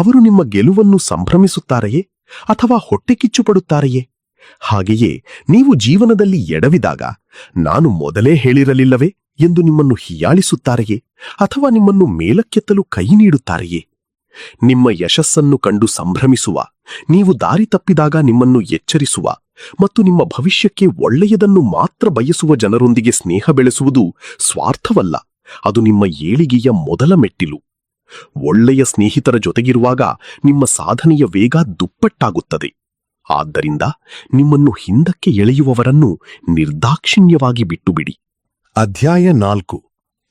ಅವರು ನಿಮ್ಮ ಗೆಲುವನ್ನು ಸಂಭ್ರಮಿಸುತ್ತಾರೆಯೇ ಅಥವಾ ಹೊಟ್ಟೆಕಿಚ್ಚು ಪಡುತ್ತಾರೆಯೇ? ಹಾಗೆಯೇ ನೀವು ಜೀವನದಲ್ಲಿ ಎಡವಿದಾಗ ನಾನು ಮೊದಲೇ ಹೇಳಿರಲಿಲ್ಲವೇ ಎಂದು ನಿಮ್ಮನ್ನು ಹೀಯಾಳಿಸುತ್ತಾರೆಯೇ ಅಥವಾ ನಿಮ್ಮನ್ನು ಮೇಲಕ್ಕೆತ್ತಲು ಕೈ ನೀಡುತ್ತಾರೆಯೇ? ನಿಮ್ಮ ಯಶಸ್ಸನ್ನು ಕಂಡು ಸಂಭ್ರಮಿಸುವ, ನೀವು ದಾರಿ ತಪ್ಪಿದಾಗ ನಿಮ್ಮನ್ನು ಎಚ್ಚರಿಸುವ ಮತ್ತು ನಿಮ್ಮ ಭವಿಷ್ಯಕ್ಕೆ ಒಳ್ಳೆಯದನ್ನು ಮಾತ್ರ ಬಯಸುವ ಜನರೊಂದಿಗೆ ಸ್ನೇಹ ಬೆಳೆಸುವುದು ಸ್ವಾರ್ಥವಲ್ಲ, ಅದು ನಿಮ್ಮ ಏಳಿಗೆಯ ಮೊದಲ ಮೆಟ್ಟಿಲು. ಒಳ್ಳೆಯ ಸ್ನೇಹಿತರ ಜೊತೆಗಿರುವಾಗ ನಿಮ್ಮ ಸಾಧನೆಯ ವೇಗ ದುಪ್ಪಟ್ಟಾಗುತ್ತದೆ. ಆದ್ದರಿಂದ ನಿಮ್ಮನ್ನು ಹಿಂದಕ್ಕೆ ಎಳೆಯುವವರನ್ನು ನಿರ್ದಾಕ್ಷಿಣ್ಯವಾಗಿ ಬಿಟ್ಟುಬಿಡಿ. ಅಧ್ಯಾಯ 4.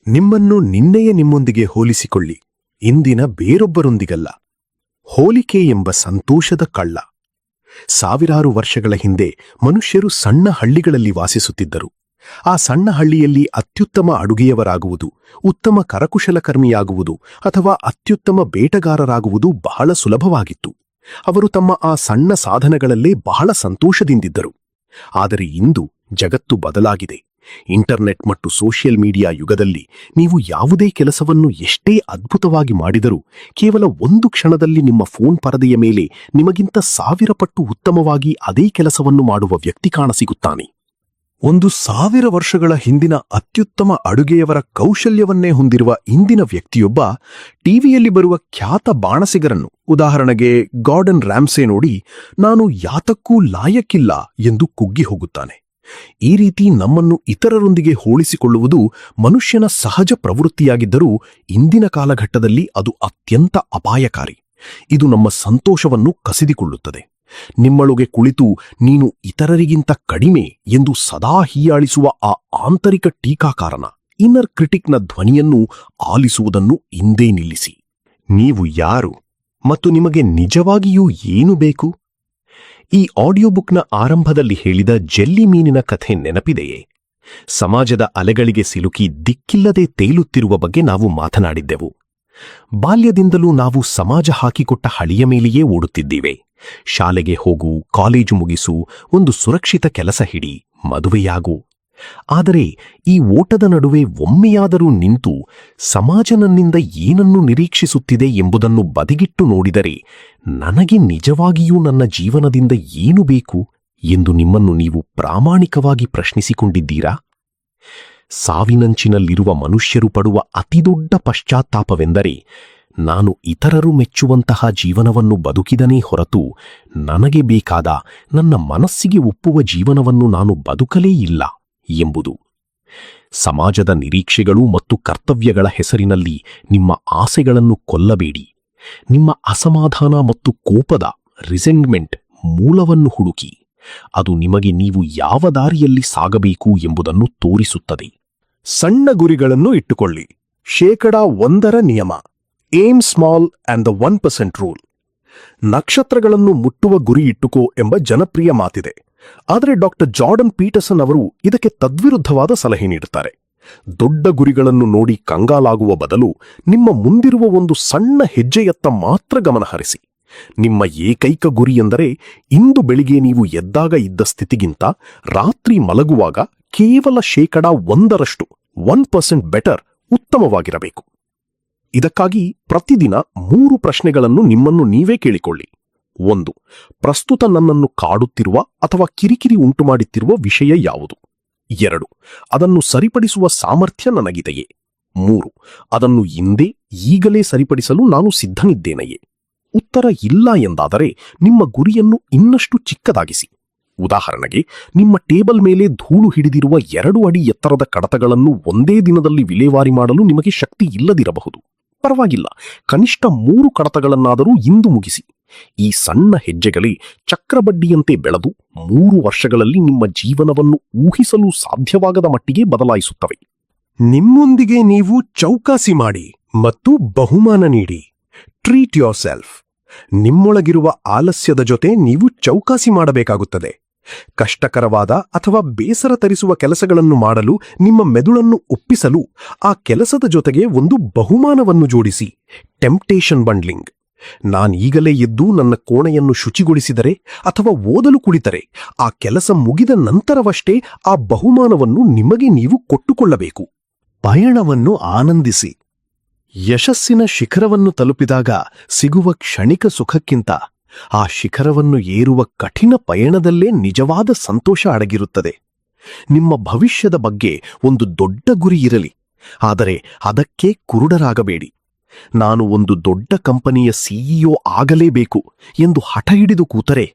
ನಿಮ್ಮನ್ನು ನಿನ್ನೆಯ ನಿಮ್ಮೊಂದಿಗೆ ಹೋಲಿಸಿಕೊಳ್ಳಿ, ಇಂದಿನ ಬೇರೊಬ್ಬರೊಂದಿಗಲ್ಲ. ಹೋಲಿಕೆ ಎಂಬ ಸಂತೋಷದ ಕಳ್ಳ. ಸಾವಿರಾರು ವರ್ಷಗಳ ಹಿಂದೆ ಮನುಷ್ಯರು ಸಣ್ಣ ಹಳ್ಳಿಗಳಲ್ಲಿ ವಾಸಿಸುತ್ತಿದ್ದರು. ಆ ಸಣ್ಣ ಹಳ್ಳಿಯಲ್ಲಿ ಅತ್ಯುತ್ತಮ ಅಡುಗೆಯವರಾಗುವುದು, ಉತ್ತಮ ಕರಕುಶಲಕರ್ಮಿಯಾಗುವುದು ಅಥವಾ ಅತ್ಯುತ್ತಮ ಬೇಟಗಾರರಾಗುವುದು ಬಹಳ ಸುಲಭವಾಗಿತ್ತು. ಅವರು ತಮ್ಮ ಆ ಸಣ್ಣ ಸಾಧನಗಳಲ್ಲೇ ಬಹಳ ಸಂತೋಷದಿಂದಿದ್ದರು. ಆದರೆ ಇಂದು ಜಗತ್ತು ಬದಲಾಗಿದೆ. ಇಂಟರ್ನೆಟ್ ಮತ್ತು ಸೋಷಿಯಲ್ ಮೀಡಿಯಾ ಯುಗದಲ್ಲಿ ನೀವು ಯಾವುದೇ ಕೆಲಸವನ್ನು ಎಷ್ಟೇ ಅದ್ಭುತವಾಗಿ ಮಾಡಿದರೂ ಕೇವಲ 1 ಕ್ಷಣದಲ್ಲಿ ನಿಮ್ಮ ಫೋನ್ ಪರದೆಯ ಮೇಲೆ ನಿಮಗಿಂತ 1000 ಪಟ್ಟು ಉತ್ತಮವಾಗಿ ಅದೇ ಕೆಲಸವನ್ನು ಮಾಡುವ ವ್ಯಕ್ತಿ ಕಾಣಸಿಗುತ್ತಾನೆ. 1000 ವರ್ಷಗಳ ಹಿಂದಿನ ಅತ್ಯುತ್ತಮ ಅಡುಗೆಯವರ ಕೌಶಲ್ಯವನ್ನೇ ಹೊಂದಿರುವ ಇಂದಿನ ವ್ಯಕ್ತಿಯೊಬ್ಬ ಟಿವಿಯಲ್ಲಿ ಬರುವ ಖ್ಯಾತ ಬಾಣಸಿಗರನ್ನು, ಉದಾಹರಣೆಗೆ ಗಾರ್ಡನ್ ರ್ಯಾಮ್ಸೆ ನೋಡಿ ನಾನು ಯಾತಕ್ಕೂ ಲಾಯಕ್ಕಿಲ್ಲ ಎಂದು ಕುಗ್ಗಿ ಹೋಗುತ್ತಾನೆ. ಈ ರೀತಿ ನಮ್ಮನ್ನು ಇತರರೊಂದಿಗೆ ಹೋಲಿಸಿಕೊಳ್ಳುವುದು ಮನುಷ್ಯನ ಸಹಜ ಪ್ರವೃತ್ತಿಯಾಗಿದ್ದರೂ ಇಂದಿನ ಕಾಲಘಟ್ಟದಲ್ಲಿ ಅದು ಅತ್ಯಂತ ಅಪಾಯಕಾರಿ. ಇದು ನಮ್ಮ ಸಂತೋಷವನ್ನು ಕಸಿದುಕೊಳ್ಳುತ್ತದೆ. ನಿಮ್ಮೊಳಗೆ ಕುಳಿತು ನೀನು ಇತರರಿಗಿಂತ ಕಡಿಮೆ ಎಂದು ಸದಾ ಹೀಯಾಳಿಸುವ ಆ ಆಂತರಿಕ ಟೀಕಾಕಾರನ, ಇನ್ನರ್ ಕ್ರಿಟಿಕ್ನ ಧ್ವನಿಯನ್ನು ಆಲಿಸುವುದನ್ನು ಇಂದೇ ನಿಲ್ಲಿಸಿ. ನೀವು ಯಾರು ಮತ್ತು ನಿಮಗೆ ನಿಜವಾಗಿಯೂ ಏನು ಬೇಕು? ಈ ಆಡಿಯೋ ಬುಕ್ನ ಆರಂಭದಲ್ಲಿ ಹೇಳಿದ ಜೆಲ್ಲಿ ಮೀನಿನ ಕಥೆ ನೆನಪಿದೆಯೇ? ಸಮಾಜದ ಅಲೆಗಳಿಗೆ ಸಿಲುಕಿ ದಿಕ್ಕಿಲ್ಲದೆ ತೇಲುತ್ತಿರುವ ಬಗ್ಗೆ ನಾವು ಮಾತನಾಡಿದ್ದೆವು. ಬಾಲ್ಯದಿಂದಲೂ ನಾವು ಸಮಾಜ ಹಾಕಿಕೊಟ್ಟ ಹಳಿಯ ಮೇಲೆಯೇ ಓಡುತ್ತಿದ್ದೀವಿ. ಶಾಲೆಗೆ ಹೋಗು, ಕಾಲೇಜು ಮುಗಿಸು, ಒಂದು ಸುರಕ್ಷಿತ ಕೆಲಸ ಹಿಡಿ, ಮದುವೆಯಾಗು. ಆದರೆ ಈ ಓಟದ ನಡುವೆ ಒಮ್ಮೆಯಾದರೂ ನಿಂತು ಸಮಾಜ ನನ್ನಿಂದ ಏನನ್ನು ನಿರೀಕ್ಷಿಸುತ್ತಿದೆ ಎಂಬುದನ್ನು ಬದಿಗಿಟ್ಟು ನೋಡಿದರೆ ನನಗೆ ನಿಜವಾಗಿಯೂ ನನ್ನ ಜೀವನದಿಂದ ಏನು ಬೇಕು ಎಂದು ನಿಮ್ಮನ್ನು ನೀವು ಪ್ರಾಮಾಣಿಕವಾಗಿ ಪ್ರಶ್ನಿಸಿಕೊಂಡಿದ್ದೀರಾ? ಸಾವಿನಂಚಿನಲ್ಲಿರುವ ಮನುಷ್ಯರು ಪಡುವ ಅತಿದೊಡ್ಡ ಪಶ್ಚಾತ್ತಾಪವೆಂದರೆ, ನಾನು ಇತರರು ಮೆಚ್ಚುವಂತಹ ಜೀವನವನ್ನು ಬದುಕಿದನೇ ಹೊರತು ನನಗೆ ಬೇಕಾದ ನನ್ನ ಮನಸ್ಸಿಗೆ ಒಪ್ಪುವ ಜೀವನವನ್ನು ನಾನು ಬದುಕಲೇ ಇಲ್ಲ ಎಂಬುದು. ಸಮಾಜದ ನಿರೀಕ್ಷೆಗಳು ಮತ್ತು ಕರ್ತವ್ಯಗಳ ಹೆಸರಿನಲ್ಲಿ ನಿಮ್ಮ ಆಸೆಗಳನ್ನು ಕೊಲ್ಲಬೇಡಿ. ನಿಮ್ಮ ಅಸಮಾಧಾನ ಮತ್ತು ಕೋಪದ ರಿಸೆಂಟ್ಮೆಂಟ್ ಮೂಲವನ್ನು ಹುಡುಕಿ. ಅದು ನಿಮಗೆ ನೀವು ಯಾವ ದಾರಿಯಲ್ಲಿ ಸಾಗಬೇಕು ಎಂಬುದನ್ನು ತೋರಿಸುತ್ತದೆ. ಸಣ್ಣ ಗುರಿಗಳನ್ನು ಇಟ್ಟುಕೊಳ್ಳಿ. 1% ನಿಯಮ, aim small and the 1% rule. ನಕ್ಷತ್ರಗಳನ್ನು ಮುಟ್ಟುವ ಗುರಿ ಇಟ್ಟುಕೋ ಎಂಬ ಜನಪ್ರಿಯ ಮಾತಿದೆ. ಆದರೆ ಡಾಕ್ಟರ್ ಜಾರ್ಡನ್ ಪೀಟರ್ಸನ್ ಅವರು ಇದಕ್ಕೆ ತದ್ವಿರುದ್ಧವಾದ ಸಲಹೆ ನೀಡುತ್ತಾರೆ. ದೊಡ್ಡ ಗುರಿಗಳನ್ನು ನೋಡಿ ಕಂಗಾಲಾಗುವ ಬದಲು ನಿಮ್ಮ ಮುಂದಿರುವ ಒಂದು ಸಣ್ಣ ಹೆಜ್ಜೆಯತ್ತ ಮಾತ್ರ ಗಮನಹರಿಸಿ. ನಿಮ್ಮ ಏಕೈಕ ಗುರಿ ಎಂದರೆ ಇಂದು ಬೆಳಿಗ್ಗೆ ನೀವು ಎದ್ದಾಗ ಇದ್ದ ಸ್ಥಿತಿಗಿಂತ ರಾತ್ರಿ ಮಲಗುವಾಗ ಕೇವಲ 1% 1% ಬೆಟರ್ ಉತ್ತಮವಾಗಿರಬೇಕು. ಇದಕ್ಕಾಗಿ ಪ್ರತಿದಿನ 3 ಪ್ರಶ್ನೆಗಳನ್ನು ನಿಮ್ಮನ್ನು ನೀವೇ ಕೇಳಿಕೊಳ್ಳಿ. 1. ಪ್ರಸ್ತುತ ನನ್ನನ್ನು ಕಾಡುತ್ತಿರುವ ಅಥವಾ ಕಿರಿಕಿರಿ ಉಂಟುಮಾಡುತ್ತಿರುವ ವಿಷಯ ಯಾವುದು? 2. ಅದನ್ನು ಸರಿಪಡಿಸುವ ಸಾಮರ್ಥ್ಯ ನನಗಿದೆಯೇ? 3. ಅದನ್ನು ಈಗಲೇ ಸರಿಪಡಿಸಲು ನಾನು ಸಿದ್ಧನಿದ್ದೇನೆಯೇ? ಉತ್ತರ ಇಲ್ಲ ಎಂದಾದರೆ ನಿಮ್ಮ ಗುರಿಯನ್ನು ಇನ್ನಷ್ಟು ಚಿಕ್ಕದಾಗಿಸಿ. ಉದಾಹರಣೆಗೆ, ನಿಮ್ಮ ಟೇಬಲ್ ಮೇಲೆ ಧೂಳು ಹಿಡಿದಿರುವ 2 ಅಡಿ ಎತ್ತರದ ಕಡತಗಳನ್ನು ಒಂದೇ ದಿನದಲ್ಲಿ ವಿಲೇವಾರಿ ಮಾಡಲು ನಿಮಗೆ ಶಕ್ತಿ ಇಲ್ಲದಿರಬಹುದು. ಪರವಾಗಿಲ್ಲ, ಕನಿಷ್ಠ 3 ಕಡತಗಳನ್ನಾದರೂ ಇಂದು ಮುಗಿಸಿ. ಈ ಸಣ್ಣ ಹೆಜ್ಜೆಗಳೇ ಚಕ್ರಬಡ್ಡಿಯಂತೆ ಬೆಳೆದು 3 ವರ್ಷಗಳಲ್ಲಿ ನಿಮ್ಮ ಜೀವನವನ್ನು ಊಹಿಸಲು ಸಾಧ್ಯವಾಗದ ಮಟ್ಟಿಗೆ ಬದಲಾಯಿಸುತ್ತವೆ. ನಿಮ್ಮೊಂದಿಗೆ ನೀವು ಚೌಕಾಸಿ ಮಾಡಿ ಮತ್ತು ಬಹುಮಾನ ನೀಡಿ. Treat yourself. ನಿಮ್ಮೊಳಗಿರುವ ಆಲಸ್ಯದ ಜೊತೆ ನೀವು ಚೌಕಾಸಿ ಮಾಡಬೇಕಾಗುತ್ತದೆ. ಕಷ್ಟಕರವಾದ ಅಥವಾ ಬೇಸರ ತರಿಸುವ ಕೆಲಸಗಳನ್ನು ಮಾಡಲು ನಿಮ್ಮ ಮೆದುಳನ್ನು ಒಪ್ಪಿಸಲು ಆ ಕೆಲಸದ ಜೊತೆಗೆ ಒಂದು ಬಹುಮಾನವನ್ನು ಜೋಡಿಸಿ. ಟೆಂಪ್ಟೇಷನ್ ಬಂಡ್ಲಿಂಗ್. ನಾನೀಗಲೇ ಎದ್ದು ನನ್ನ ಕೋಣೆಯನ್ನು ಶುಚಿಗೊಳಿಸಿದರೆ ಅಥವಾ ಓದಲು ಕುಳಿತರೆ ಆ ಕೆಲಸ ಮುಗಿದ ನಂತರವಷ್ಟೇ ಆ ಬಹುಮಾನವನ್ನು ನಿಮಗೆ ನೀವು ಕೊಟ್ಟುಕೊಳ್ಳಬೇಕು. ಪಯಣವನ್ನು ಆನಂದಿಸಿ. ಯಶಸ್ಸಿನ ಶಿಖರವನ್ನು ತಲುಪಿದಾಗ ಸಿಗುವ ಕ್ಷಣಿಕ ಸುಖಕ್ಕಿಂತ ಆ ಶಿಖರವನ್ನು ಏರುವ ಕಠಿಣ ಪಯಣದಲ್ಲೇ ನಿಜವಾದ ಸಂತೋಷ ಅಡಗಿರುತ್ತದೆ. ನಿಮ್ಮ ಭವಿಷ್ಯದ ಬಗ್ಗೆ ಒಂದು ದೊಡ್ಡ ಗುರಿ ಇರಲಿ, ಆದರೆ ಅದಕ್ಕೆ ಕುರುಡರಾಗಬೇಡಿ. ನಾನು ಒಂದು ದೊಡ್ಡ ಕಂಪನಿಯ ಸಿಇಒ ಆಗಲೇಬೇಕು ಎಂದು ಹಠ ಹಿಡಿದು ಕೂತರೆ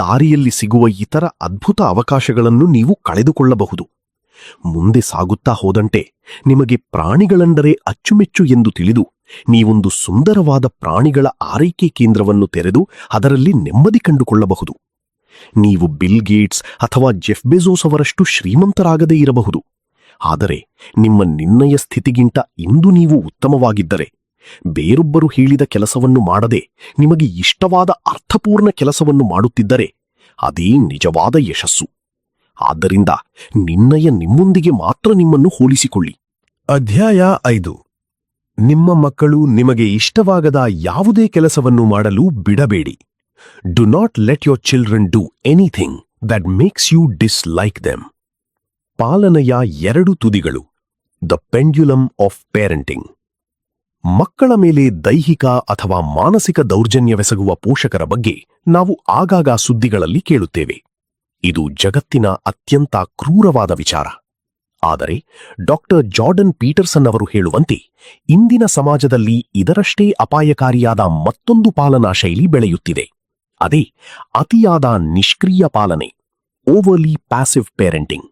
ದಾರಿಯಲ್ಲಿ ಸಿಗುವ ಇತರ ಅದ್ಭುತ ಅವಕಾಶಗಳನ್ನು ನೀವು ಕಳೆದುಕೊಳ್ಳಬಹುದು. ಮುಂದೆ ಸಾಗುತ್ತಾ ಹೋದಂತೆ ನಿಮಗೆ ಪ್ರಾಣಿಗಳೆಂದರೆ ಅಚ್ಚುಮೆಚ್ಚು ಎಂದು ತಿಳಿದು ನೀವೊಂದು ಸುಂದರವಾದ ಪ್ರಾಣಿಗಳ ಆರೈಕೆ ಕೇಂದ್ರವನ್ನು ತೆರೆದು ಅದರಲ್ಲಿ ನೆಮ್ಮದಿ ಕಂಡುಕೊಳ್ಳಬಹುದು. ನೀವು ಬಿಲ್ ಗೇಟ್ಸ್ ಅಥವಾ ಜೆಫ್ ಬೆಜೋಸ್ ಅವರಷ್ಟು ಶ್ರೀಮಂತರಾಗದೇ ಇರಬಹುದು, ಆದರೆ ನಿಮ್ಮ ನಿರ್ಣಯ ಸ್ಥಿತಿಗಿಂತ ಇಂದು ನೀವು ಉತ್ತಮವಾಗಿದ್ದರೆ, ಬೇರೊಬ್ಬರು ಹೇಳಿದ ಕೆಲಸವನ್ನು ಮಾಡದೆ ನಿಮಗೆ ಇಷ್ಟವಾದ ಅರ್ಥಪೂರ್ಣ ಕೆಲಸವನ್ನು ಮಾಡುತ್ತಿದ್ದರೆ ಅದೇ ನಿಜವಾದ ಯಶಸ್ಸು. ಆದ್ದರಿಂದ ನಿರ್ಣಯ ನಿಮ್ಮೊಂದಿಗೆ ಮಾತ್ರ ನಿಮ್ಮನ್ನು ಹೋಲಿಸಿಕೊಳ್ಳಿ. ಅಧ್ಯಾಯ 5. ನಿಮ್ಮ ಮಕ್ಕಳು ನಿಮಗೆ ಇಷ್ಟವಾಗದ ಯಾವುದೇ ಕೆಲಸವನ್ನು ಮಾಡಲು ಬಿಡಬೇಡಿ. Do not let your children do anything that makes you dislike them. ಪಾಲನೆಯ 2 ತುದಿಗಳು. The pendulum of parenting. ಮಕ್ಕಳ ಮೇಲೆ ದೈಹಿಕ ಅಥವಾ ಮಾನಸಿಕ ದೌರ್ಜನ್ಯವೆಸಗುವ ಪೋಷಕರ ಬಗ್ಗೆ ನಾವು ಆಗಾಗ ಸುದ್ದಿಗಳಲ್ಲಿ ಕೇಳುತ್ತೇವೆ. ಇದು ಜಗತ್ತಿನ ಅತ್ಯಂತ ಕ್ರೂರವಾದ ವಿಚಾರ. ಆದರೆ ಡಾಕ್ಟರ್ ಜಾರ್ಡನ್ ಪೀಟರ್ಸನ್ ಅವರು ಹೇಳುವಂತೆ ಇಂದಿನ ಸಮಾಜದಲ್ಲಿ ಇದರಷ್ಟೇ ಅಪಾಯಕಾರಿಯಾದ ಮತ್ತೊಂದು ಪಾಲನಾ ಶೈಲಿ ಬೆಳೆಯುತ್ತಿದೆ. ಅದೇ ಅತಿಯಾದ ನಿಷ್ಕ್ರಿಯ ಪಾಲನೆ, ಓವರ್ಲಿ ಪ್ಯಾಸಿವ್ ಪೇರೆಂಟಿಂಗ್.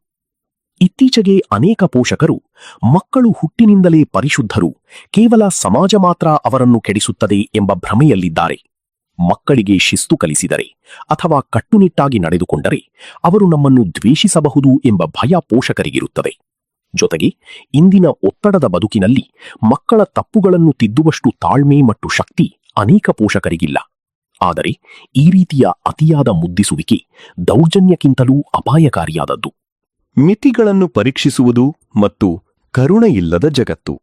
ಇತ್ತೀಚೆಗೆ ಅನೇಕ ಪೋಷಕರು ಮಕ್ಕಳು ಹುಟ್ಟಿನಿಂದಲೇ ಪರಿಶುದ್ಧರು, ಕೇವಲ ಸಮಾಜ ಮಾತ್ರ ಅವರನ್ನು ಕೆಡಿಸುತ್ತದೆ ಎಂಬ ಭ್ರಮೆಯಲ್ಲಿದ್ದಾರೆ. ಮಕ್ಕಳಿಗೆ ಶಿಸ್ತು ಕಲಿಸಿದರೆ ಅಥವಾ ಕಟ್ಟುನಿಟ್ಟಾಗಿ ನಡೆದುಕೊಂಡರೆ ಅವರು ನಮ್ಮನ್ನು ದ್ವೇಷಿಸಬಹುದು ಎಂಬ ಭಯ ಪೋಷಕರಿಗಿರುತ್ತದೆ. ಜೊತೆಗೆ ಇಂದಿನ ಒತ್ತಡದ ಬದುಕಿನಲ್ಲಿ ಮಕ್ಕಳ ತಪ್ಪುಗಳನ್ನು ತಿದ್ದುವಷ್ಟು ತಾಳ್ಮೆ ಮತ್ತು ಶಕ್ತಿ ಅನೇಕ ಪೋಷಕರಿಗಿಲ್ಲ. ಆದರೆ ಈ ರೀತಿಯ ಅತಿಯಾದ ಮುದ್ದಿಸುವಿಕೆ ದೌರ್ಜನ್ಯಕ್ಕಿಂತಲೂ ಅಪಾಯಕಾರಿಯಾದದ್ದು. ಮಿತಿಗಳನ್ನು ಪರೀಕ್ಷಿಸುವುದು ಮತ್ತು ಕರುಣೆಯಿಲ್ಲದ ಜಗತ್ತು.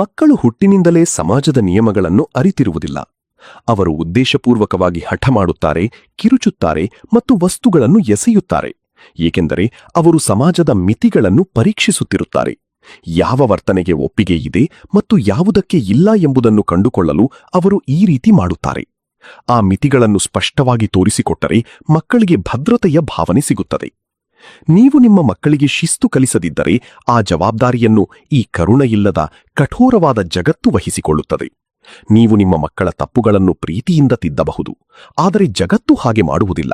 ಮಕ್ಕಳು ಹುಟ್ಟಿನಿಂದಲೇ ಸಮಾಜದ ನಿಯಮಗಳನ್ನು ಅರಿತಿರುವುದಿಲ್ಲ. ಅವರು ಉದ್ದೇಶಪೂರ್ವಕವಾಗಿ ಹಠ ಮಾಡುತ್ತಾರೆ, ಕಿರುಚುತ್ತಾರೆ ಮತ್ತು ವಸ್ತುಗಳನ್ನು ಎಸೆಯುತ್ತಾರೆ. ಏಕೆಂದರೆ ಅವರು ಸಮಾಜದ ಮಿತಿಗಳನ್ನು ಪರೀಕ್ಷಿಸುತ್ತಿರುತ್ತಾರೆ. ಯಾವ ವರ್ತನೆಗೆ ಒಪ್ಪಿಗೆ ಇದೆ ಮತ್ತು ಯಾವುದಕ್ಕೆ ಇಲ್ಲ ಎಂಬುದನ್ನು ಕಂಡುಕೊಳ್ಳಲು ಅವರು ಈ ರೀತಿ ಮಾಡುತ್ತಾರೆ. ಆ ಮಿತಿಗಳನ್ನು ಸ್ಪಷ್ಟವಾಗಿ ತೋರಿಸಿಕೊಟ್ಟರೆ ಮಕ್ಕಳಿಗೆ ಭದ್ರತೆಯ ಭಾವನೆ ಸಿಗುತ್ತದೆ. ನೀವು ನಿಮ್ಮ ಮಕ್ಕಳಿಗೆ ಶಿಸ್ತು ಕಲಿಸದಿದ್ದರೆ ಆ ಜವಾಬ್ದಾರಿಯನ್ನು ಈ ಕರುಣೆಯಿಲ್ಲದ ಕಠೋರವಾದ ಜಗತ್ತು ವಹಿಸಿಕೊಳ್ಳುತ್ತದೆ. ನೀವು ನಿಮ್ಮ ಮಕ್ಕಳ ತಪ್ಪುಗಳನ್ನು ಪ್ರೀತಿಯಿಂದ ತಿದ್ದಬಹುದು, ಆದರೆ ಜಗತ್ತು ಹಾಗೆ ಮಾಡುವುದಿಲ್ಲ.